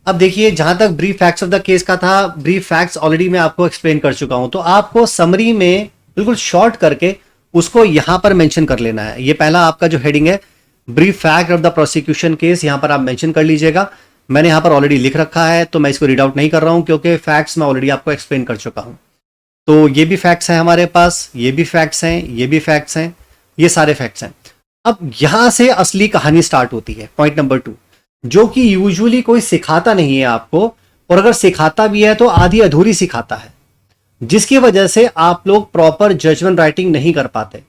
अब देखिए, जहां तक brief facts of the case का था, ब्रीफ फैक्ट्स ऑलरेडी मैं आपको एक्सप्लेन कर चुका हूं, तो आपको समरी में बिल्कुल शॉर्ट करके उसको यहां पर मेंशन कर लेना है। ये पहला आपका जो हेडिंग है, brief fact of the prosecution case, यहां पर आप मेंशन कर लीजिएगा। मैंने यहां पर ऑलरेडी लिख रखा है तो मैं इसको रीड आउट नहीं कर रहा हूं, क्योंकि फैक्ट्स मैं ऑलरेडी आपको एक्सप्लेन कर चुका हूं। तो ये भी फैक्ट्स हैं हमारे पास, ये भी फैक्ट्स हैं, ये भी फैक्ट्स हैं, ये सारे फैक्ट्स हैं। अब यहां से असली कहानी स्टार्ट होती है, पॉइंट नंबर 2, जो कि यूजुअली कोई सिखाता नहीं है आपको, और अगर सिखाता भी है तो आधी अधूरी सिखाता है, जिसकी वजह से आप लोग प्रॉपर जजमेंट राइटिंग नहीं कर पाते।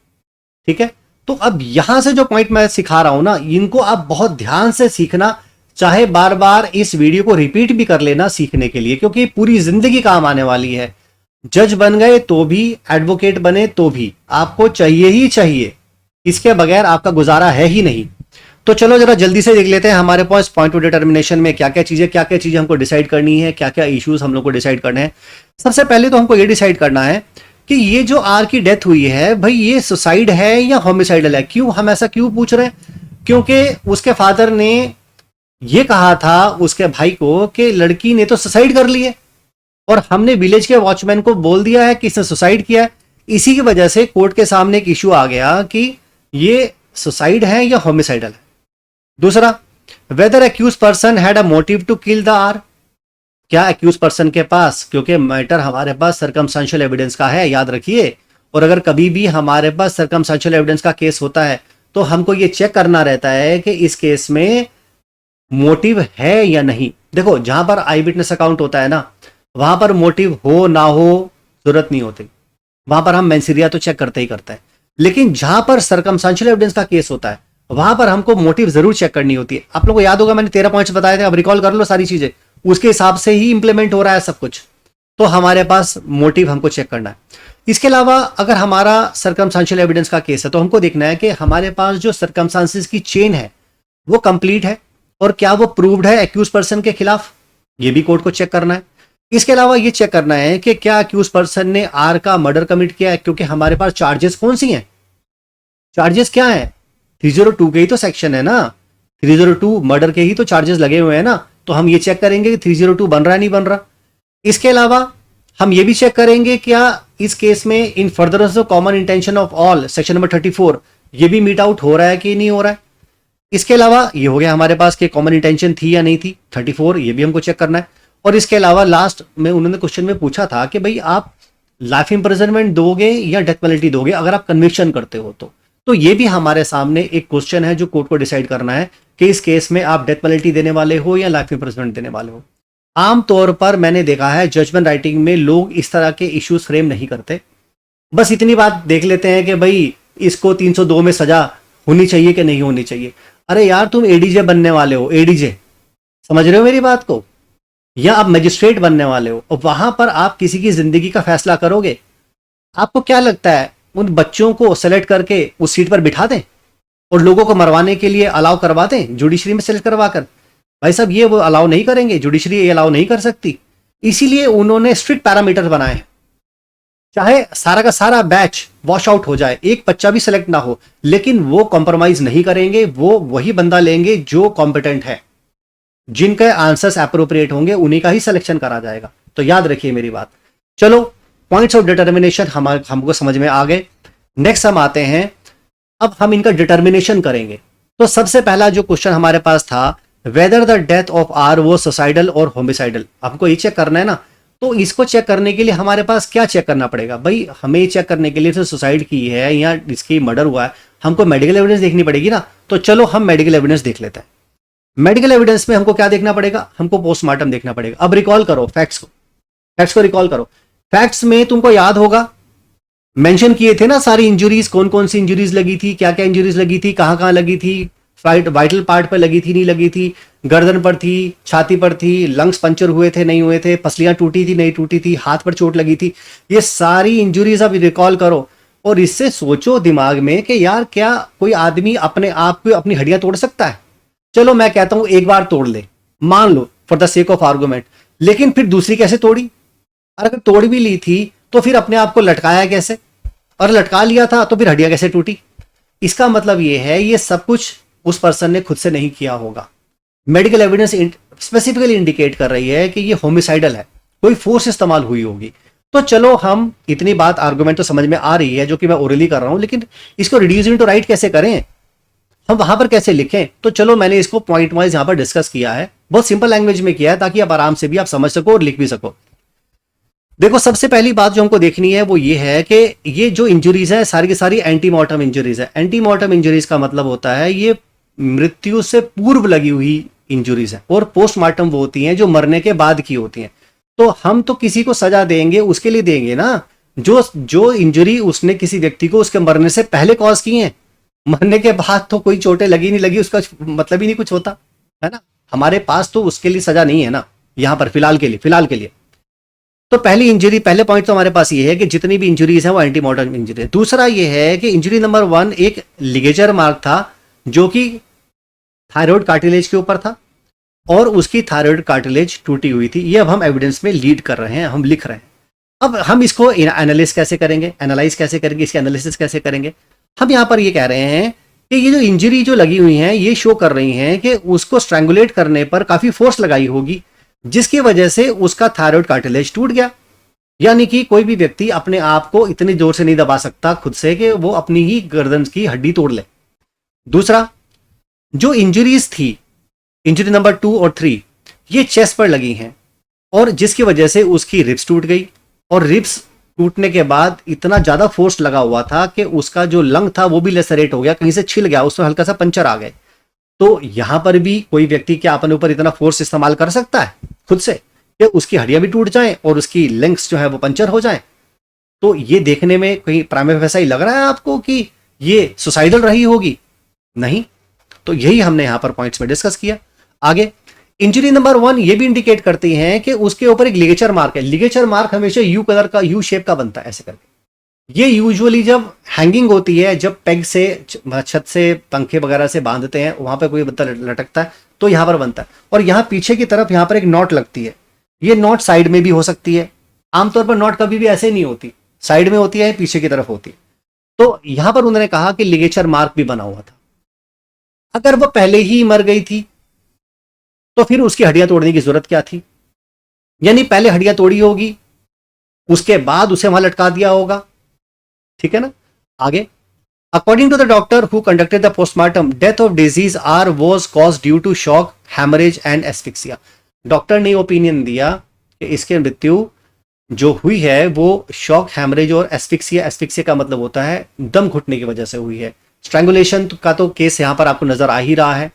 ठीक है, तो अब यहां से जो पॉइंट मैं सिखा रहा हूं ना, इनको आप बहुत ध्यान से सीखना, चाहे बार बार इस वीडियो को रिपीट भी कर लेना सीखने के लिए, क्योंकि पूरी जिंदगी काम आने वाली है। जज बन गए तो भी, एडवोकेट बने तो भी, आपको चाहिए ही चाहिए, इसके बगैर आपका गुजारा है ही नहीं। तो चलो जरा जल्दी से देख लेते हैं हमारे पास पॉइंट ऑफ डिटर्मिनेशन में क्या क्या चीजें हमको डिसाइड करनी है, क्या क्या इश्यूज हम लोग को डिसाइड करने हैं। सबसे पहले तो हमको ये डिसाइड करना है कि ये जो आर की डेथ हुई है, भाई ये सुसाइड है या होमिसाइडल है। क्यों हम ऐसा क्यों पूछ रहे हैं? क्योंकि उसके फादर ने ये कहा था उसके भाई को कि लड़की ने तो सुसाइड कर ली है, और हमने विलेज के वॉचमैन को बोल दिया है कि इसने सुसाइड किया है। इसी की वजह से कोर्ट के सामने एक इश्यू आ गया कि ये सुसाइड है या होमिसाइडल है। दूसरा, whether accused person had a motive to kill the R, क्या एक्यूज पर्सन के पास, क्योंकि मैटर हमारे पास सर्कमस्टेंशियल एविडेंस का है, याद रखिए। और अगर कभी भी हमारे पास सर्कमस्टेंशियल एविडेंस का केस होता है तो हमको ये चेक करना रहता है कि इस केस में मोटिव है या नहीं। देखो, जहां पर आई विटनेस अकाउंट होता है ना, वहां पर मोटिव हो ना हो जरूरत नहीं होती, वहां पर हम मेंसिरिया तो चेक करते ही करते हैं। लेकिन जहां पर सर्कमस्टेंशियल एविडेंस का केस होता है वहां पर हमको मोटिव जरूर चेक करनी होती है। आप लोगों को याद होगा मैंने 13 पॉइंट्स बताए थे, अब रिकॉल कर लो सारी चीजें, उसके हिसाब से ही इंप्लीमेंट हो रहा है सब कुछ। तो हमारे पास मोटिव हमको चेक करना है। इसके अलावा अगर हमारा सर्कमस्टेंशियल एविडेंस का केस है तो हमको देखना है कि हमारे पास जो सर्कमस्टेंसेस की चेन है वो कंप्लीट है, और क्या वो प्रूव्ड है एक्यूज पर्सन के खिलाफ, ये भी कोर्ट को चेक करना है। इसके अलावा ये चेक करना है कि क्या एक्यूज पर्सन ने आर का मर्डर कमिट किया है, क्योंकि हमारे पास चार्जेस कौन सी हैं, चार्जेस क्या है, 302 के ही तो सेक्शन है ना, 302 मर्डर के ही तो चार्जेस लगे हुए हैं ना। तो हम ये चेक करेंगे कि 302 बन रहा है नहीं बन रहा। इसके अलावा हम ये भी चेक करेंगे क्या इस केस में इन furtherance of common intention of all, section number 34, ये भी मीट आउट हो रहा है कि नहीं हो रहा है। इसके अलावा ये हो गया हमारे पास कि कॉमन इंटेंशन थी या नहीं थी, 34, ये भी हमको चेक करना है। और इसके अलावा लास्ट में उन्होंने क्वेश्चन में पूछा था कि भाई आप लाइफ इंप्रिजनमेंट दोगे या डेथ पेनल्टी दोगे अगर आप कन्विक्शन करते हो तो ये भी हमारे सामने एक क्वेश्चन है जो कोर्ट को डिसाइड करना है कि इस केस में आप डेथ पेनल्टी देने वाले हो या लाइफ इंप्रिजनमेंट देने वाले हो। आमतौर पर मैंने देखा है जजमेंट राइटिंग में लोग इस तरह के इश्यूज फ्रेम नहीं करते, बस इतनी बात देख लेते हैं कि भाई इसको 302 में सजा होनी चाहिए कि नहीं होनी चाहिए। अरे यार, तुम एडीजे बनने वाले हो, एडीजे, समझ रहे हो मेरी बात को, या आप मजिस्ट्रेट बनने वाले हो, और वहां पर आप किसी की जिंदगी का फैसला करोगे। आपको क्या लगता है उन बच्चों को सेलेक्ट करके उस सीट पर बिठा दें और लोगों को मरवाने के लिए अलाउ करवा दें जुडिशरी में सेलेक्ट करवा कर? भाई साहब, ये वो अलाउ नहीं करेंगे, जुडिशरी ये अलाउ नहीं कर सकती। इसीलिए उन्होंने स्ट्रिक्ट पैरामीटर बनाए हैं, चाहे सारा का सारा बैच वॉश आउट हो जाए, एक बच्चा भी सेलेक्ट ना हो, लेकिन वो कॉम्प्रोमाइज नहीं करेंगे, वो वही बंदा लेंगे जो कॉम्पिटेंट है, जिनके आंसर्स एप्रोप्रिएट होंगे उन्हीं का ही सिलेक्शन करा जाएगा। तो याद रखिए मेरी बात। चलो, पॉइंट्स ऑफ डिटर्मिनेशन हमको समझ में आ गए। नेक्स्ट हम आते हैं, अब हम इनका डिटर्मिनेशन करेंगे। तो सबसे पहला जो क्वेश्चन हमारे पास था, whether the death of R वो सुसाइडल और होमिसाइडल, हमको ये चेक करना है ना। तो इसको चेक करने के लिए हमारे पास क्या चेक करना पड़ेगा? भाई हमें ये चेक करने के लिए तो सुसाइड की है या इसकी मर्डर हुआ है, हमको मेडिकल एविडेंस देखनी पड़ेगी ना। तो चलो हम मेडिकल एविडेंस देख लेते हैं। मेडिकल एविडेंस में हमको क्या देखना पड़ेगा? हमको पोस्टमार्टम देखना पड़ेगा। अब रिकॉल करो फैक्ट्स को रिकॉल करो। फैक्ट्स में तुमको याद होगा मेंशन किए थे ना सारी इंजरीज, कौन कौन सी इंजरीज लगी थी, क्या क्या इंजरीज लगी थी, कहां कहां लगी थी, वाइटल पार्ट पर लगी थी नहीं लगी थी, गर्दन पर थी, छाती पर थी, लंग्स पंचर हुए थे नहीं हुए थे, पसलियां टूटी थी नहीं टूटी थी, हाथ पर चोट लगी थी, ये सारी इंजुरीज अब रिकॉल करो और इससे सोचो दिमाग में कि यार क्या कोई आदमी अपने आप को अपनी हड्डियां तोड़ सकता है? चलो मैं कहता हूं एक बार तोड़ ले, मान लो for the sake of argument, लेकिन फिर दूसरी कैसे तोड़ी? और अगर तोड़ भी ली थी तो फिर अपने आप को लटकाया कैसे? और लटका लिया था तो फिर हड्डियां कैसे टूटी? इसका मतलब यह है ये सब कुछ उस पर्सन ने खुद से नहीं किया होगा। मेडिकल एविडेंस स्पेसिफिकली इंडिकेट कर रही है कि ये होमिसाइडल है, कोई फोर्स इस्तेमाल हुई होगी। तो चलो हम इतनी बात आर्गुमेंट तो समझ में आ रही है जो कि मैं ओरली कर रहा हूं, लेकिन इसको रिड्यूस इनटू राइट कैसे करें, हम वहां पर कैसे लिखें? तो चलो मैंने इसको पॉइंट वाइज यहां पर डिस्कस किया है, बहुत सिंपल लैंग्वेज में किया है ताकि आप आराम से भी आप समझ सको और लिख भी सको। देखो सबसे पहली बात जो हमको देखनी है वो ये है कि ये जो इंजुरीज है सारी की सारी एंटीमॉर्टम इंजुरीज है। एंटीमॉर्टम इंजुरीज का मतलब होता है ये मृत्यु से पूर्व लगी हुई इंजुरीज है, और पोस्टमार्टम वो होती हैं जो मरने के बाद की होती हैं। तो हम तो किसी को सजा देंगे उसके लिए देंगे ना जो इंजुरी उसने किसी व्यक्ति को उसके मरने से पहले कॉज की है। मरने के बाद तो कोई चोटें लगी नहीं लगी उसका मतलब ही नहीं कुछ होता है ना, हमारे पास तो उसके लिए सजा नहीं है ना यहां पर फिलहाल के लिए। तो पहली इंजरी, पहले पॉइंट तो हमारे पास ये है कि जितनी भी इंजरीज है वो एंटीमॉर्टम इंजरी है। दूसरा ये है कि इंजरी नंबर 1 एक लिगेचर मार्क था जो कि थायराइड कार्टिलेज के ऊपर था और उसकी थायराइड कार्टिलेज टूटी हुई थी। ये अब हम एविडेंस में लीड कर रहे हैं, हम लिख रहे हैं। अब हम इसको एनालिस कैसे करेंगे, एनालाइज कैसे करेंगे, इसके एनालिसिस कैसे करेंगे? हम यहां पर ये कह रहे हैं कि ये जो इंजरी जो लगी हुई है ये शो कर रही हैं कि उसको स्ट्रैंगुलेट करने पर काफी फोर्स लगाई होगी जिसकी वजह से उसका थायराइड कार्टिलेज टूट गया। यानी कि कोई भी व्यक्ति अपने आप को इतनी जोर से नहीं दबा सकता खुद से कि वो अपनी ही गर्दन की हड्डी तोड़ ले। दूसरा, जो इंजरीज थी इंजरी नंबर 2 और 3 ये चेस्ट पर लगी हैं और जिसकी वजह से उसकी रिब्स टूट गई, और रिब्स टूटने के बाद इतना ज्यादा फोर्स लगा हुआ था कि उसका जो लंग था वो भी लेसरेट हो गया, कहीं से छिल गया, उसमें हल्का सा पंचर आ गए। तो यहां पर भी कोई व्यक्ति क्या अपने ऊपर इतना फोर्स इस्तेमाल कर सकता है खुद से कि उसकी हड्डियां भी टूट जाएं और उसकी लिंक्स जो है वो पंचर हो जाएं? तो ये देखने में कहीं प्राइमरी वैसा ही लग रहा है आपको कि ये सुसाइडल रही होगी? नहीं। तो यही हमने यहां पर पॉइंट्स में डिस्कस किया। आगे इंजरी नंबर 1 ये भी इंडिकेट करती है कि उसके ऊपर एक लिगेचर मार्क है। लिगेचर मार्क हमेशा यू कलर का, यू शेप का बनता है ऐसे करके। ये यूजुअली जब हैंगिंग होती है, जब पेग से छत से पंखे वगैरह से बांधते हैं वहां पर कोई बत्ता लटकता है तो यहां पर बनता है, और यहां पीछे की तरफ यहां पर एक नॉट लगती है। ये नॉट साइड में भी हो सकती है, आमतौर पर नॉट कभी भी ऐसे नहीं होती, साइड में होती है पीछे की तरफ होती है। तो यहां पर उन्होंने कहा कि लिगेचर मार्क भी बना हुआ था। अगर वो पहले ही मर गई थी तो फिर उसकी हड्डियां तोड़ने की जरूरत क्या थी? यानी पहले हड्डियां तोड़ी होगी, उसके बाद उसे वहां लटका दिया होगा। ठीक है ना? आगे, according to the doctor who conducted the postmortem, death of deceased R was caused due to shock, haemorrhage and asphyxia. Doctor ने ओपिनियन दिया कि इसकी मृत्यु जो हुई है वो शॉक, हैमरेज और एस्फिक्सिया, एस्फिक्सिया का मतलब होता है दम घुटने की वजह से हुई है। स्ट्रैंगुलेशन का तो केस यहां पर आपको नजर आ ही रहा है,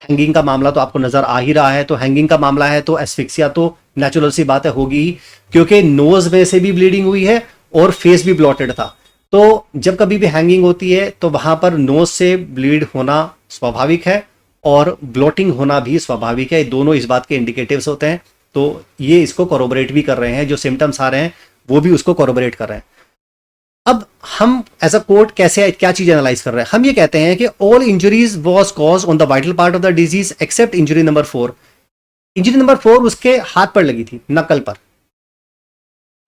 हैंगिंग का मामला तो आपको नजर आ ही रहा है। तो हैंगिंग का मामला है तो एस्फिक्सिया तो नेचुरल सी बात है होगी ही, क्योंकि नोज में से भी ब्लीडिंग हुई है और फेस भी ब्लॉटेड था। तो जब कभी भी हैंगिंग होती है तो वहां पर नोज से ब्लीड होना स्वाभाविक है और ब्लॉटिंग होना भी स्वाभाविक है। दोनों इस बात के इंडिकेटिव्स होते हैं। तो ये इसको कोरोबरेट भी कर रहे हैं, जो सिम्टम्स आ रहे हैं वो भी उसको कोरोबरेट कर रहे हैं। अब हम एज अ कोर्ट कैसे क्या चीज एनालाइज कर रहे हैं? हम ये कहते हैं कि all injuries was cause on the vital part of the disease accept injury number 4। Injury number 4 उसके हाथ पर लगी थी, नकल पर।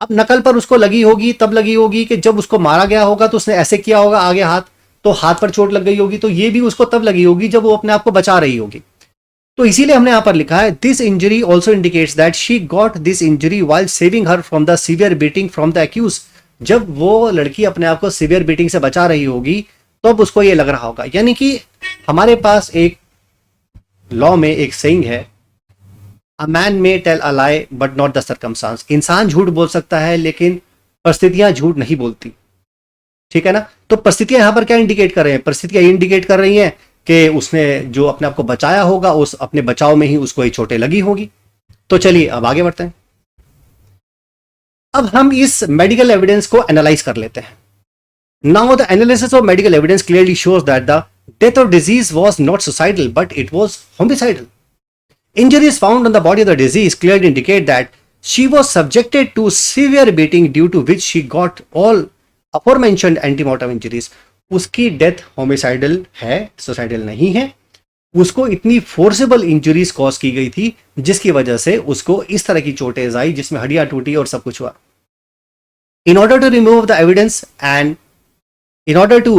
अब नकल पर उसको लगी होगी, तब लगी होगी कि जब उसको मारा गया होगा तो उसने ऐसे किया होगा आगे हाथ, तो हाथ पर चोट लग गई होगी। तो ये भी उसको तब लगी होगी जब वो अपने आप को बचा रही होगी। तो इसीलिए हमने यहां पर लिखा है this injury also indicates that she got this injury while saving her from the severe beating from the accused. जब वो लड़की अपने आप को सीवियर बीटिंग से बचा रही होगी तो अब उसको ये लग रहा होगा। यानी कि हमारे पास एक लॉ में एक सेइंग है, a man may tell a lie but not the circumstances. इंसान झूठ बोल सकता है लेकिन परिस्थितियां झूठ नहीं बोलती। ठीक है ना? तो परिस्थितियां यहां पर क्या इंडिकेट कर रहे हैं? परिस्थितियां इंडिकेट कर रही हैं कि उसने जो अपने आप को बचाया होगा उस अपने बचाव में ही उसको ये चोटें लगी होगी। तो चलिए अब आगे बढ़ते हैं। अब हम इस मेडिकल एविडेंस को एनालाइज कर लेते हैं। Now the analysis of medical evidence clearly shows that the death or disease was not suicidal, but it was homicidal. Injuries found on the body of the deceased clearly indicate that she was subjected to severe beating, due to which she got all aforementioned antemortem injuries. उसकी death homicidal है, suicidal नहीं है. उसको इतनी forcible injuries cause की गई थी जिसकी वजह से उसको इस तरह की चोटें आई जिसमें हड्डियां टूटी और सब कुछ हुआ. In order to remove the evidence and in order to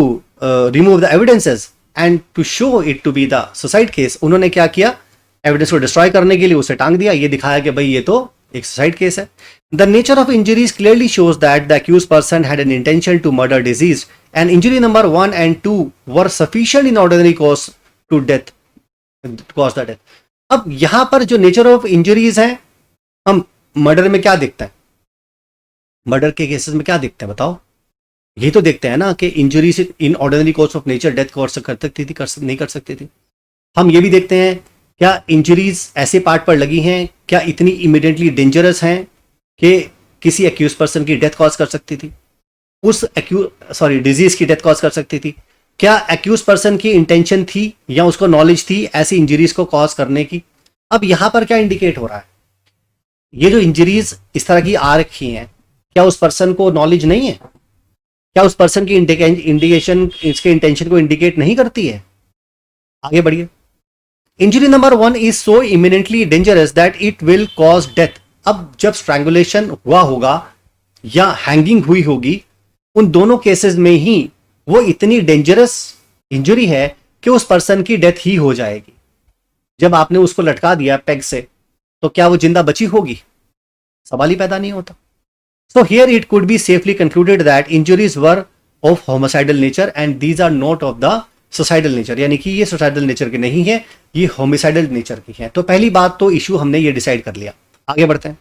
remove the evidences and to show it to be the suicide case, उन्होंने क्या किया, एविडेंस को डिस्ट्रॉय करने के लिए उसे टांग दिया. ये दिखाया कि भाई ये तो एक सुसाइड केस है. The nature of injuries clearly shows that the accused person had an intention to murder deceased, and injury number 1 and 2 were sufficient in ordinary cause to death, cause the death. अब यहां पर जो nature of injuries है, हम murder में क्या देखते हैं, मर्डर के केसेस में क्या देखते हैं बताओ, ये तो देखते हैं ना कि injuries in ordinary course of nature death cause कर सकती थी, नहीं कर सकती थी. हम ये भी देखते हैं क्या इंजरीज ऐसे पार्ट पर लगी हैं, क्या इतनी इमीडिएटली डेंजरस हैं कि किसी एक्यूज पर्सन की डेथ कॉज कर सकती थी, उस डिजीज की डेथ कॉज कर सकती थी. क्या एक्यूज पर्सन की इंटेंशन थी या उसको नॉलेज थी ऐसी इंजरीज को कॉज करने की. अब यहां पर क्या इंडिकेट हो रहा है, ये जो इंजरीज इस तरह की आ रखी हैं, क्या उस पर्सन को नॉलेज नहीं है, क्या उस पर्सन की इंडिकेशन इसके इंटेंशन को इंडिकेट नहीं करती है. आगे बढ़िए. Injury number 1 is so eminently dangerous that it will cause death. अब जब स्ट्रैंगुलेशन हुआ होगा या हैंगिंग हुई होगी, उन दोनों केसेस में ही वो इतनी डेंजरस इंजरी है कि उस पर्सन की डेथ ही हो जाएगी. जब आपने उसको लटका दिया पेग से, तो क्या वो जिंदा बची होगी, सवाल ही पैदा नहीं होता. So here it could be safely concluded that injuries were of homicidal nature and these are not of the suicidal nature. यानी कि ये suicidal nature के नहीं है, ये homicidal nature की है. तो पहली बात तो इशू हमने ये डिसाइड कर लिया. आगे बढ़ते हैं.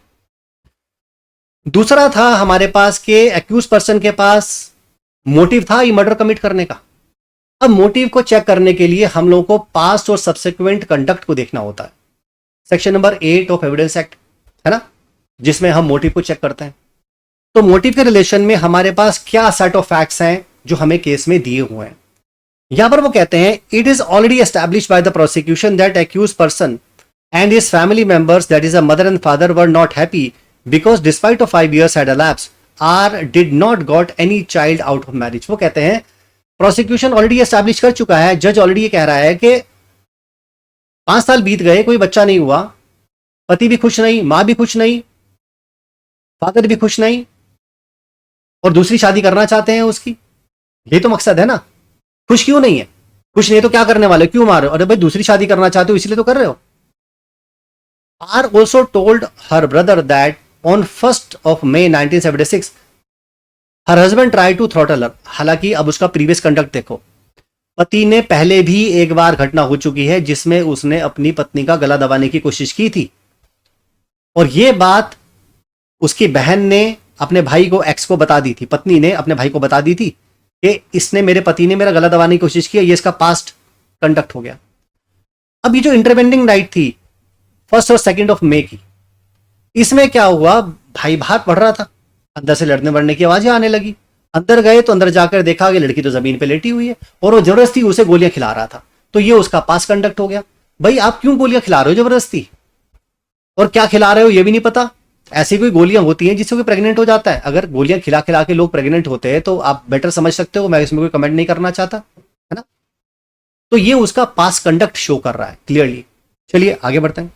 दूसरा था हमारे पास कि एक्यूज पर्सन के पास मोटिव था ये मर्डर कमिट करने का. अब मोटिव को चेक करने के लिए हम लोगों को पास्ट और सब्सिक्वेंट कंडक्ट को देखना होता है. Section number 8 of evidence act है ना, जिसमें हम मोटिव को चेक करते हैं. तो मोटिव के रिलेशन में हमारे पास क्या सेट ऑफ फैक्ट्स हैं जो हमें केस में दिए हुए हैं. यहां पर वो कहते हैं it is already established by the prosecution that accused person and his family members that is a mother and father were not happy because despite of 5 years had elapsed R did not got any child out of marriage. वो कहते हैं prosecution already establish कर चुका है, जज already ये कह रहा है कि 5 साल बीत गए, कोई बच्चा नहीं हुआ, पति भी खुश नहीं, मां भी खुश नहीं, फादर भी खुश नहीं, और दूसरी शादी करना चाहते हैं उसकी. ये तो मकसद है ना. खुश क्यों नहीं है, खुश नहीं तो क्या करने वाले, क्यों मार रहे हो, अरे भाई दूसरी शादी करना चाहते हो इसलिए तो कर रहे हो. Are also told her brother that on 1st of May 1976 her husband try to throttle her. हालांकि अब उसका प्रीवियस कंडक्ट देखो, पति ने पहले भी एक बार घटना हो चुकी है जिसमें उसने अपनी पत्नी का गला दबाने की कोशिश की थी, और यह बात उसकी बहन ने अपने भाई को, एक्स को बता दी थी. पत्नी ने अपने भाई को बता दी थी कि इसने, मेरे पति ने मेरा गला दबाने की कोशिश की, ये इसका पास्ट कंडक्ट हो गया. अब ये जो इंटरवेंडिंग नाइट थी 1st और 2nd of May की, इसमें क्या हुआ, भाई बाहर पढ़ रहा था, अंदर से लड़ने वड़ने की आवाजें आने लगी. अंदर गए तो अंदर जाकर देखा कि लड़की तो जमीन पे लेटी हुई है और वो जबरदस्ती उसे गोलियां खिला रहा था. तो ये उसका पास कंडक्ट हो गया. भाई आप क्यों गोलियां खिला रहे हो जबरदस्ती, और क्या खिला रहे हो ये भी नहीं पता. ऐसी कोई गोलियां होती हैं जिससे कोई प्रेग्नेंट हो जाता है. अगर गोलियां खिला खिला के लोग प्रेग्नेंट होते हैं तो आप बेटर समझ सकते हो, मैं इसमें कोई कमेंट नहीं करना चाहता, है ना. तो ये उसका पास कंडक्ट शो कर रहा है क्लियरली. चलिए आगे बढ़ते हैं.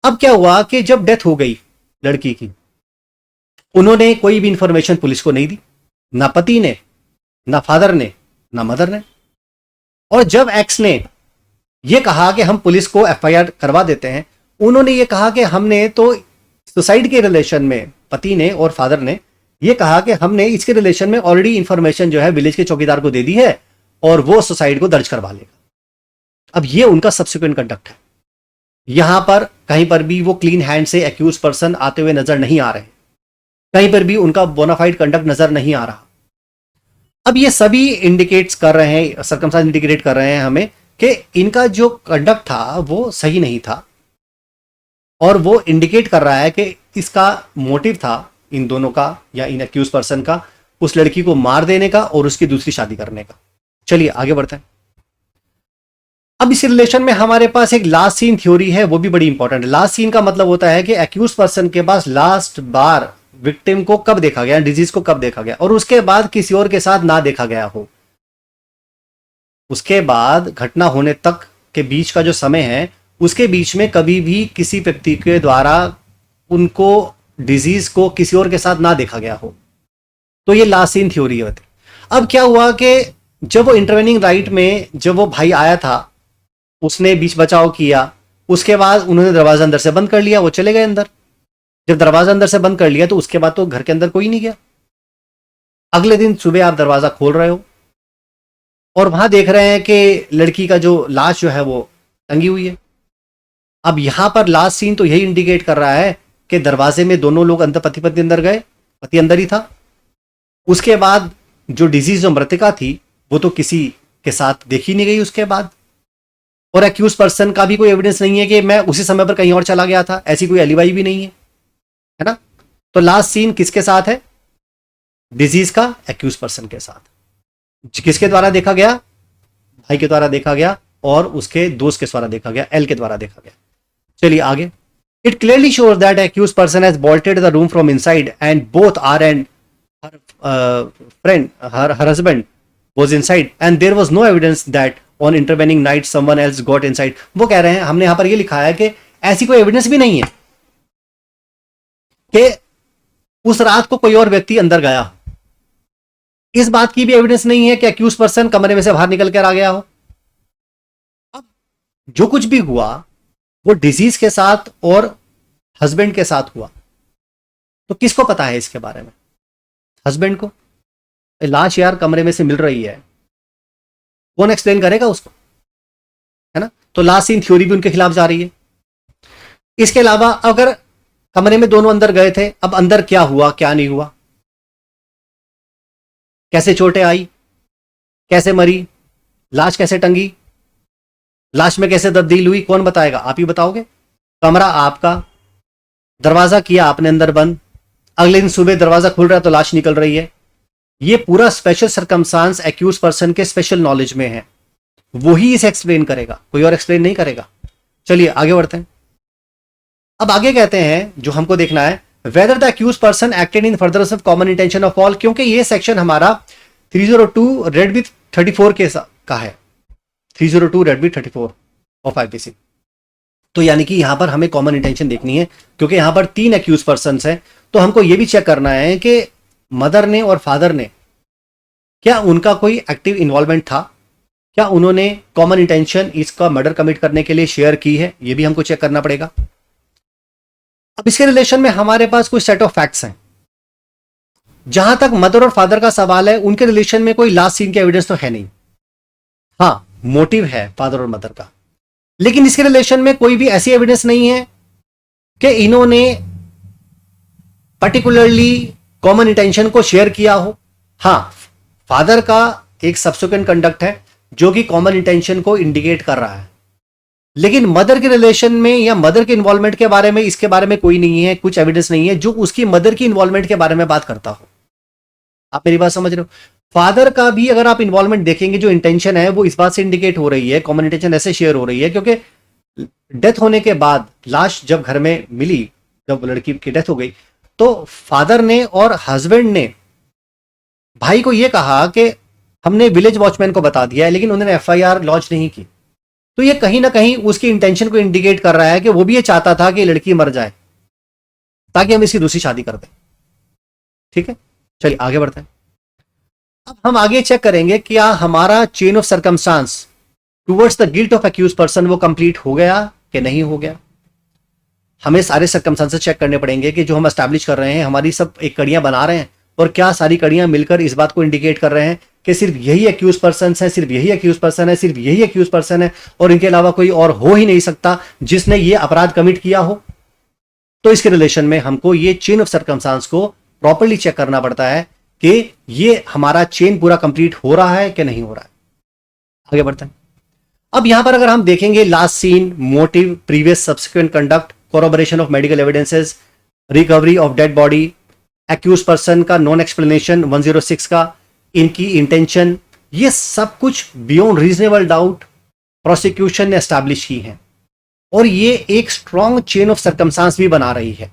अब क्या हुआ कि जब डेथ हो गई लड़की की, उन्होंने कोई भी इंफॉर्मेशन पुलिस को नहीं दी, ना पति ने, ना फादर ने, ना मदर ने. और जब एक्स ने यह कहा कि हम पुलिस को FIR करवा देते हैं, उन्होंने ये कहा कि हमने तो सुसाइड के रिलेशन में, पति ने और फादर ने ये कहा कि हमने इसके रिलेशन में ऑलरेडी इंफॉर्मेशन जो है विलेज के चौकीदार को दे दी है और वो सुसाइड को दर्ज करवा लेगा. अब ये उनका सब्सिक्वेंट कंडक्ट है. यहां पर कहीं पर भी वो क्लीन हैंड से एक्यूज पर्सन आते हुए नजर नहीं आ रहे, कहीं पर भी उनका बोनाफाइड कंडक्ट नजर नहीं आ रहा. अब ये सभी इंडिकेट्स कर रहे हैं, सर्कमस्टेंस इंडिकेट कर रहे हैं हमें कि इनका जो कंडक्ट था वो सही नहीं था, और वो इंडिकेट कर रहा है कि इसका मोटिव था इन दोनों का या इन एक्यूज पर्सन का उस लड़की को मार देने का और उसकी दूसरी शादी करने का. चलिए आगे बढ़ते हैं. अब इस रिलेशन में हमारे पास एक लास्ट सीन थ्योरी है, वो भी बड़ी इंपॉर्टेंट है। लास्ट सीन का मतलब होता है कि एक्यूज पर्सन के पास लास्ट बार विक्टिम को कब देखा गया, डिजीज को कब देखा गया, और उसके बाद किसी और के साथ ना देखा गया हो। उसके बाद घटना होने तक के बीच का जो समय है, उसके बीच में कभी भी किसी व्यक्ति के द्वारा उनको डिजीज को किसी और के साथ ना देखा गया हो। तो ये लास्ट सीन थ्योरी होती। अब क्या हुआ कि जब वो इंटरवेनिंग राइट में जब वो भाई आया था, उसने बीच बचाव किया, उसके बाद उन्होंने दरवाजा अंदर से बंद कर लिया, वो चले गए अंदर। जब दरवाजा अंदर से बंद कर लिया तो उसके बाद तो घर के अंदर कोई नहीं गया। अगले दिन सुबह आप दरवाजा खोल रहे हो और वहां देख रहे हैं कि लड़की का जो लाश जो है वो टंगी हुई है। अब यहां पर लास्ट सीन तो यही इंडिकेट कर रहा है कि दरवाजे में दोनों लोग अंदर, पति पत्नी अंदर गए, पति अंदर ही था। उसके बाद जो डिजीज जो मृतिका थी वो तो किसी के साथ देखी नहीं गई उसके बाद, और एक्यूज पर्सन का भी कोई एविडेंस नहीं है कि मैं उसी समय पर कहीं और चला गया था, ऐसी कोई एलिबाई भी नहीं है ना। तो लास्ट सीन किसके साथ है, डिजीज का एक्यूज पर्सन के साथ। किसके द्वारा देखा गया, भाई के द्वारा देखा गया, और उसके दोस्त के द्वारा देखा गया, एल के द्वारा देखा गया। चलिए आगे। It clearly shows that accused person has bolted the room from inside and both R and her husband was inside and there was no evidence that on intervening night someone else got inside। वो कह रहे हैं, हमने यहां पर ये लिखा है कि ऐसी कोई एविडेंस भी नहीं है कि उस रात को कोई और व्यक्ति अंदर गया। इस बात की भी एविडेंस नहीं है कि एक्यूज पर्सन कमरे में से बाहर निकल कर आ गया हो। अब जो कुछ भी हुआ वो डिजीज के साथ और हस्बैंड के साथ हुआ, तो किसको पता है इसके बारे में, हस्बैंड को। लाश यार कमरे में से मिल रही है, कौन एक्सप्लेन करेगा उसको, है ना। तो लास्ट सीन थ्योरी भी उनके खिलाफ जा रही है। इसके अलावा अगर कमरे में दोनों अंदर गए थे, अब अंदर क्या हुआ क्या नहीं हुआ, कैसे चोटें आई, कैसे मरी, लाश कैसे टंगी, लाश में कैसे तब्दील हुई, कौन बताएगा, आप ही बताओगे। कमरा आपका, दरवाजा किया आपने अंदर बंद, अगले दिन सुबह दरवाजा खुल रहा है तो लाश निकल रही है। ये पूरा स्पेशल सर्कमस्टांस एक्यूज पर्सन के स्पेशल नॉलेज में है, वही इसे एक्सप्लेन करेगा, कोई और एक्सप्लेन नहीं करेगा। चलिए आगे बढ़ते हैं। अब आगे कहते हैं जो हमको देखना है, whether the accused person acted in furtherance of common intention of all, क्योंकि ये सेक्शन हमारा 302 रेड विथ 34 के का है, 302 रेड विथ 34 ऑफ आईपीसी। तो यानी कि यहां पर हमें कॉमन इंटेंशन देखनी है, क्योंकि यहां पर 3 एक्यूज पर्सन हैं। तो हमको यह भी चेक करना है कि मदर ने और फादर ने क्या उनका कोई एक्टिव इन्वॉल्वमेंट था, क्या उन्होंने कॉमन इंटेंशन इसका मर्डर कमिट करने के लिए शेयर की है, यह भी हमको चेक करना पड़ेगा। अब इसके रिलेशन में हमारे पास कुछ सेट ऑफ फैक्ट्स हैं। जहां तक मदर और फादर का सवाल है, उनके रिलेशन में कोई लास्ट सीन की एविडेंस तो है नहीं। हां, मोटिव है फादर और मदर का, लेकिन इसके रिलेशन में कोई भी ऐसी एविडेंस नहीं है कि इन्होंने पर्टिकुलरली कॉमन इंटेंशन को शेयर किया हो। हां, फादर का एक सब्सिक्वेंट कंडक्ट है जो कि कॉमन इंटेंशन को इंडिकेट कर रहा है, लेकिन मदर के रिलेशन में या मदर के इन्वॉल्वमेंट के बारे में, इसके बारे में कोई नहीं है, कुछ एविडेंस नहीं है जो उसकी मदर की इन्वॉल्वमेंट के बारे में बात करता हो। आप मेरी बात समझ रहे हो। फादर का भी अगर आप इन्वॉल्वमेंट देखेंगे, जो इंटेंशन है वो इस बात से इंडिकेट हो रही है, कॉमन इंटेंशन ऐसे शेयर हो रही है क्योंकि डेथ होने के बाद लाश जब घर में मिली, जब लड़की की डेथ हो गई, तो फादर ने और हस्बैंड ने भाई को यह कहा कि हमने विलेज वॉचमैन को बता दिया है, लेकिन उन्होंने एफआईआर लॉन्च नहीं की। तो ये कहीं ना कहीं उसकी इंटेंशन को इंडिकेट कर रहा है कि वो भी ये चाहता था कि लड़की मर जाए ताकि हम इसकी दूसरी शादी कर दें। ठीक है, चलिए आगे बढ़ते हैं। अब हम आगे चेक करेंगे क्या हमारा chain of circumstances towards the guilt of accused person वो कंप्लीट हो गया कि नहीं हो गया। हमें सारे सर्कमस्टांसेस चेक करने पड़ेंगे कि जो हम एस्टैब्लिश कर रहे हैं, हमारी सब एक कड़ियां बना रहे हैं, और क्या सारी कड़ियां मिलकर इस बात को इंडिकेट कर रहे हैं कि सिर्फ यही एक्यूज पर्सन है, सिर्फ यही एक्यूज पर्सन है, सिर्फ यही एक्यूज पर्सन है, और इनके अलावा कोई और हो ही नहीं सकता जिसने ये अपराध कमिट किया हो। तो इसके रिलेशन में हमको ये चेन ऑफ सर्कमस्टांस को प्रॉपर्ली चेक करना पड़ता है कि ये हमारा चेन पूरा कंप्लीट हो रहा है कि नहीं हो रहा है। आगे बढ़ते हैं। अब यहां पर अगर हम देखेंगे last scene, motive, previous subsequent conduct, corroboration of medical evidences, recovery of dead body, accused person का नॉन एक्सप्लेनेशन 106 का, इनकी इंटेंशन, ये सब कुछ बियॉन्ड रीजनेबल डाउट प्रोसिक्यूशन ने एस्टैब्लिश की हैं, और ये एक स्ट्रॉन्ग चेन ऑफ सर्कमस्टांस भी बना रही है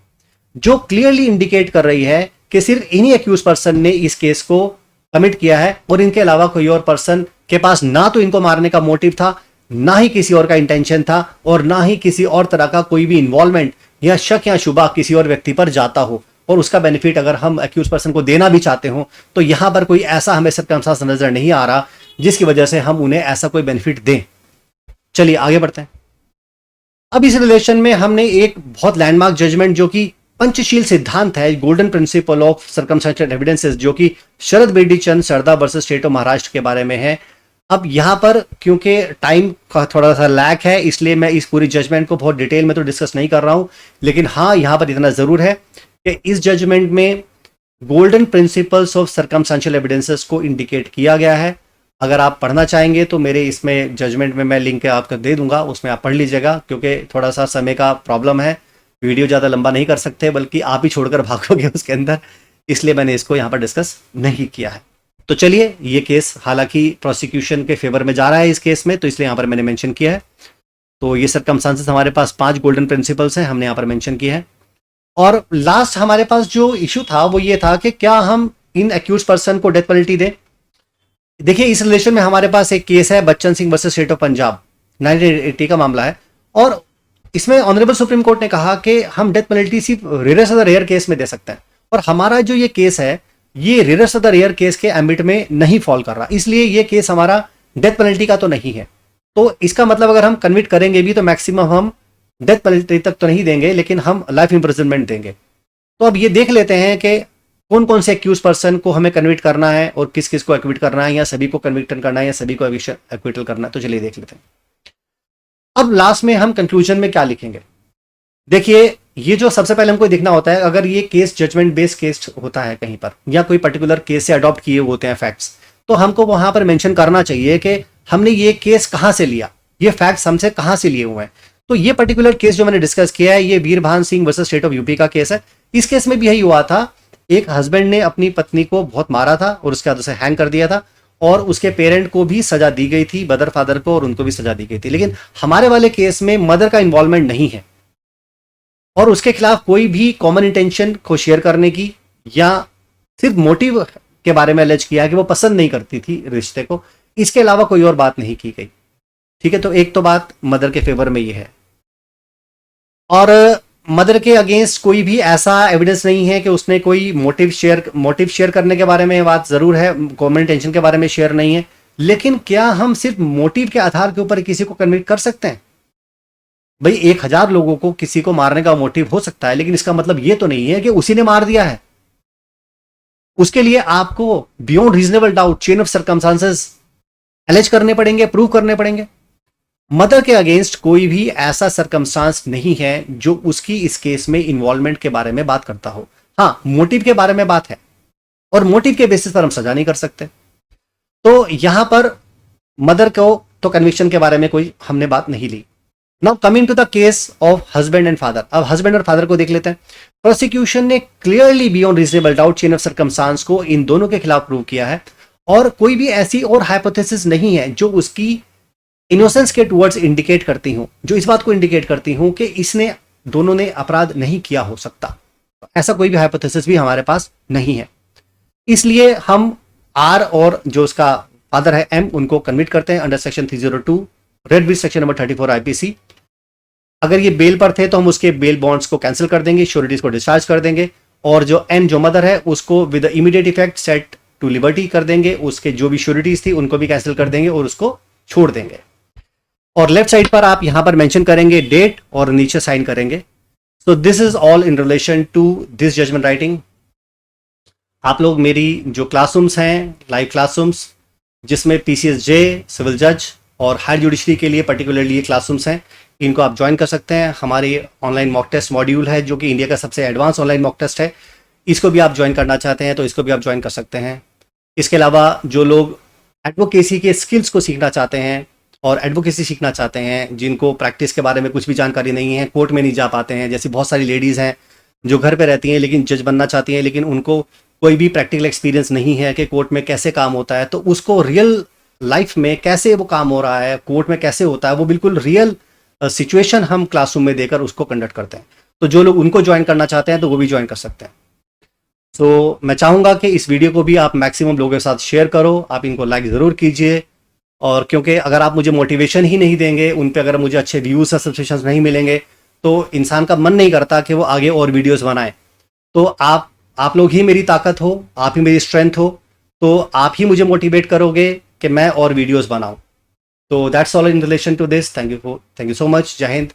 जो क्लियरली इंडिकेट कर रही है कि सिर्फ इन्हीं अक्यूज पर्सन ने इस केस को कमिट किया है और इनके अलावा कोई और पर्सन के पास ना तो इनको मारने का मोटिव था, ना ही किसी और का इंटेंशन था, और ना ही किसी और तरह का कोई भी इन्वॉल्वमेंट या शक या शुबा किसी और व्यक्ति पर जाता हो, और उसका बेनिफिट अगर हम अक्यूज पर्सन को देना भी चाहते हो तो यहां पर कोई ऐसा हमें सर्कमस्टेंस नजर नहीं आ रहा जिसकी वजह से हम उन्हें ऐसा कोई बेनिफिट दें। चलिए आगे बढ़ते हैं। अब इस रिलेशन में हमने एक बहुत लैंडमार्क जजमेंट जो कि पंचशील सिद्धांत है, golden principle of circumstantial evidences, जो कि शरद बेडी चंद सरदा वर्सेस स्टेट ऑफ महाराष्ट्र के बारे में है। अब यहां पर क्योंकि टाइम का थोड़ा सा लैक है इसलिए मैं इस पूरी जजमेंट को बहुत डिटेल में तो डिस्कस नहीं कर रहा हूं, लेकिन हाँ यहां पर इतना जरूर है कि इस जजमेंट में golden principles of circumstantial evidences को इंडिकेट किया गया है। अगर आप पढ़ना चाहेंगे तो मेरे इसमें जजमेंट में मैं लिंक आपको दे दूंगा, उसमें आप पढ़ लीजिएगा, क्योंकि थोड़ा सा समय का प्रॉब्लम है, वीडियो ज़्यादा लंबा नहीं कर सकते बल्कि आप ही छोड़कर भागोगे उसके अंदर, इसलिए मैंने इसको यहाँ पर डिस्कस नहीं किया है। तो चलिए, ये केस हालांकि प्रोसिक्यूशन के फेवर में जा रहा है इस केस में, तो इसलिए यहाँ पर मैंने मेंशन किया है। तो ये सर्कमस्टेंसेस हमारे पास 5 गोल्डन प्रिंसिपल्स हैं, हमने यहाँ पर मेंशन किया है। और लास्ट हमारे पास जो इशू था वो ये था कि क्या हम इन अक्यूज पर्सन को डेथ पेनल्टी दें। देखिए, इस रिलेशन में हमारे पास एक केस है Bachchan Singh versus state of Punjab, 1980 का मामला है, और इसमें ऑनरेबल सुप्रीम कोर्ट ने कहा कि हम डेथ पेनल्टी सिर्फ rarest of the rare case में दे सकते हैं, और हमारा जो ये केस है ये rarest of the rare case के एम्बिट में नहीं फॉल कर रहा, इसलिए ये केस हमारा डेथ पेनल्टी का तो नहीं है। तो इसका मतलब अगर हम कन्विट करेंगे भी तो मैक्सिमम हम डेथ पेनल्टी तक तो नहीं देंगे, लेकिन हम लाइफ इंप्रिजनमेंट देंगे। तो अब ये देख लेते हैं कि कौन कौन से एक्यूज पर्सन को हमें कन्विट करना है और किस किस को एक्विट करना है, या सभी को कन्विक्टन करना है या सभी को एक्विटल करना है। तो चलिए देख लेते हैं। अब लास्ट में हम कंक्लूजन में क्या लिखेंगे। देखिए, ये जो सबसे पहले हमको देखना होता है, अगर ये केस जजमेंट बेस्ड केस होता है कहीं पर या कोई पर्टिकुलर केस से अडॉप्ट किए होते हैं फैक्ट्स, तो हमको वहां पर मेंशन करना चाहिए कि हमने ये केस कहां से लिया, ये फैक्ट्स हमसे कहां से लिए हुए हैं। तो ये पर्टिकुलर केस जो मैंने डिस्कस किया है ये Virbhan Singh versus state of UP का केस है। इस केस में भी यही हुआ था, एक हस्बैंड ने अपनी पत्नी को बहुत मारा था और उसके बाद उसे हैंग कर दिया था, और उसके पेरेंट को भी सजा दी गई थी, मदर फादर को, और उनको भी सजा दी गई थी। लेकिन हमारे वाले केस में मदर का इन्वॉल्वमेंट नहीं है और उसके खिलाफ कोई भी कॉमन इंटेंशन को शेयर करने की या सिर्फ मोटिव के बारे में एलिज किया कि वो पसंद नहीं करती थी रिश्ते को, इसके अलावा कोई और बात नहीं की गई। ठीक है, तो एक तो बात मदर के फेवर में ये है, और मदर के अगेंस्ट कोई भी ऐसा एविडेंस नहीं है कि उसने कोई मोटिव शेयर करने के बारे में बात जरूर है, कॉमन इंटेंशन के बारे में शेयर नहीं है। लेकिन क्या हम सिर्फ मोटिव के आधार के ऊपर किसी को कन्विक्ट कर सकते हैं? भाई 1000 लोगों को किसी को मारने का मोटिव हो सकता है, लेकिन इसका मतलब ये तो नहीं है कि उसी ने मार दिया है। उसके लिए आपको beyond reasonable doubt chain of circumstances allege करने पड़ेंगे, प्रूव करने पड़ेंगे। मदर के अगेंस्ट कोई भी ऐसा सर्कमस्टांस नहीं है जो उसकी इस केस में इन्वॉल्वमेंट के बारे में बात करता हो। हाँ, मोटिव के बारे में बात है, और मोटिव के बेसिस पर हम सजा नहीं कर सकते। तो यहां पर मदर को तो कन्विक्शन के बारे में कोई हमने बात नहीं ली। Now coming to the case of husband and father. अब हस्बैंड और फादर को देख लेते हैं। प्रोसिक्यूशन ने clearly beyond reasonable doubt chain of circumstance को इन दोनों के खिलाफ प्रूव किया है, और कोई भी ऐसी और हाइपोथेसिस नहीं है जो उसकी इनोसेंस के टुवर्ड्स इंडिकेट करती हूं, जो इस बात को इंडिकेट करती हूं कि इसने दोनों ने अपराध नहीं किया हो सकता। ऐसा कोई भी हाइपोथेसिस भी हमारे पास नहीं है, इसलिए हम आर और जो उसका फादर है एम उनको कन्विट करते हैं under section 302 red breach section number 34 IPC. अगर ये बेल पर थे तो हम उसके बेल बॉन्ड्स को कैंसिल कर देंगे, श्योरिटीज को डिस्चार्ज कर देंगे, और जो एन जो मदर है उसको with immediate effect set to liberty कर देंगे, उसके जो भी श्योरिटीज थी उनको भी कैंसिल कर देंगे और उसको छोड़ देंगे। और लेफ्ट साइड पर आप यहां पर मेंशन करेंगे डेट और नीचे साइन करेंगे। So this is all in relation to this judgement writing. आप लोग मेरी जो क्लासरूम्स हैं, लाइव क्लासरूम्स, जिसमें पीसीएसजे, सिविल जज और हायर जुडिशरी के लिए पर्टिकुलरली ये क्लासरूम्स हैं, इनको आप ज्वाइन कर सकते हैं। हमारी ऑनलाइन मॉक टेस्ट मॉड्यूल है जो कि इंडिया का सबसे एडवांस ऑनलाइन मॉक टेस्ट है, इसको भी आप ज्वाइन करना चाहते हैं तो इसको भी आप ज्वाइन कर सकते हैं। इसके अलावा जो लोग एडवोकेसी के स्किल्स को सीखना चाहते हैं और एडवोकेसी सीखना चाहते हैं, जिनको प्रैक्टिस के बारे में कुछ भी जानकारी नहीं है, कोर्ट में नहीं जा पाते हैं, जैसी बहुत सारी लेडीज़ हैं जो घर पे रहती हैं लेकिन जज बनना चाहती हैं, लेकिन उनको कोई भी प्रैक्टिकल एक्सपीरियंस नहीं है कि कोर्ट में कैसे काम होता है, तो उसको रियल लाइफ में कैसे वो काम हो रहा है, कोर्ट में कैसे होता है, वो बिल्कुल रियल सिचुएशन हम क्लासरूम में देकर उसको कंडक्ट करते हैं। तो जो लोग उनको ज्वाइन करना चाहते हैं तो वो भी ज्वाइन कर सकते हैं। तो मैं चाहूँगा कि इस वीडियो को भी आप मैक्सिमम लोगों के साथ शेयर करो, आप इनको लाइक ज़रूर कीजिए। और क्योंकि अगर आप मुझे मोटिवेशन ही नहीं देंगे, उन पे अगर मुझे अच्छे व्यूज़ या सब्सक्रिप्शंस नहीं मिलेंगे, तो इंसान का मन नहीं करता कि वो आगे और वीडियोस बनाए। तो आप लोग ही मेरी ताकत हो, आप ही मेरी स्ट्रेंथ हो, तो आप ही मुझे मोटिवेट करोगे कि मैं और वीडियोस बनाऊं। तो that's all in relation to this. Thank you so much. जय हिंद।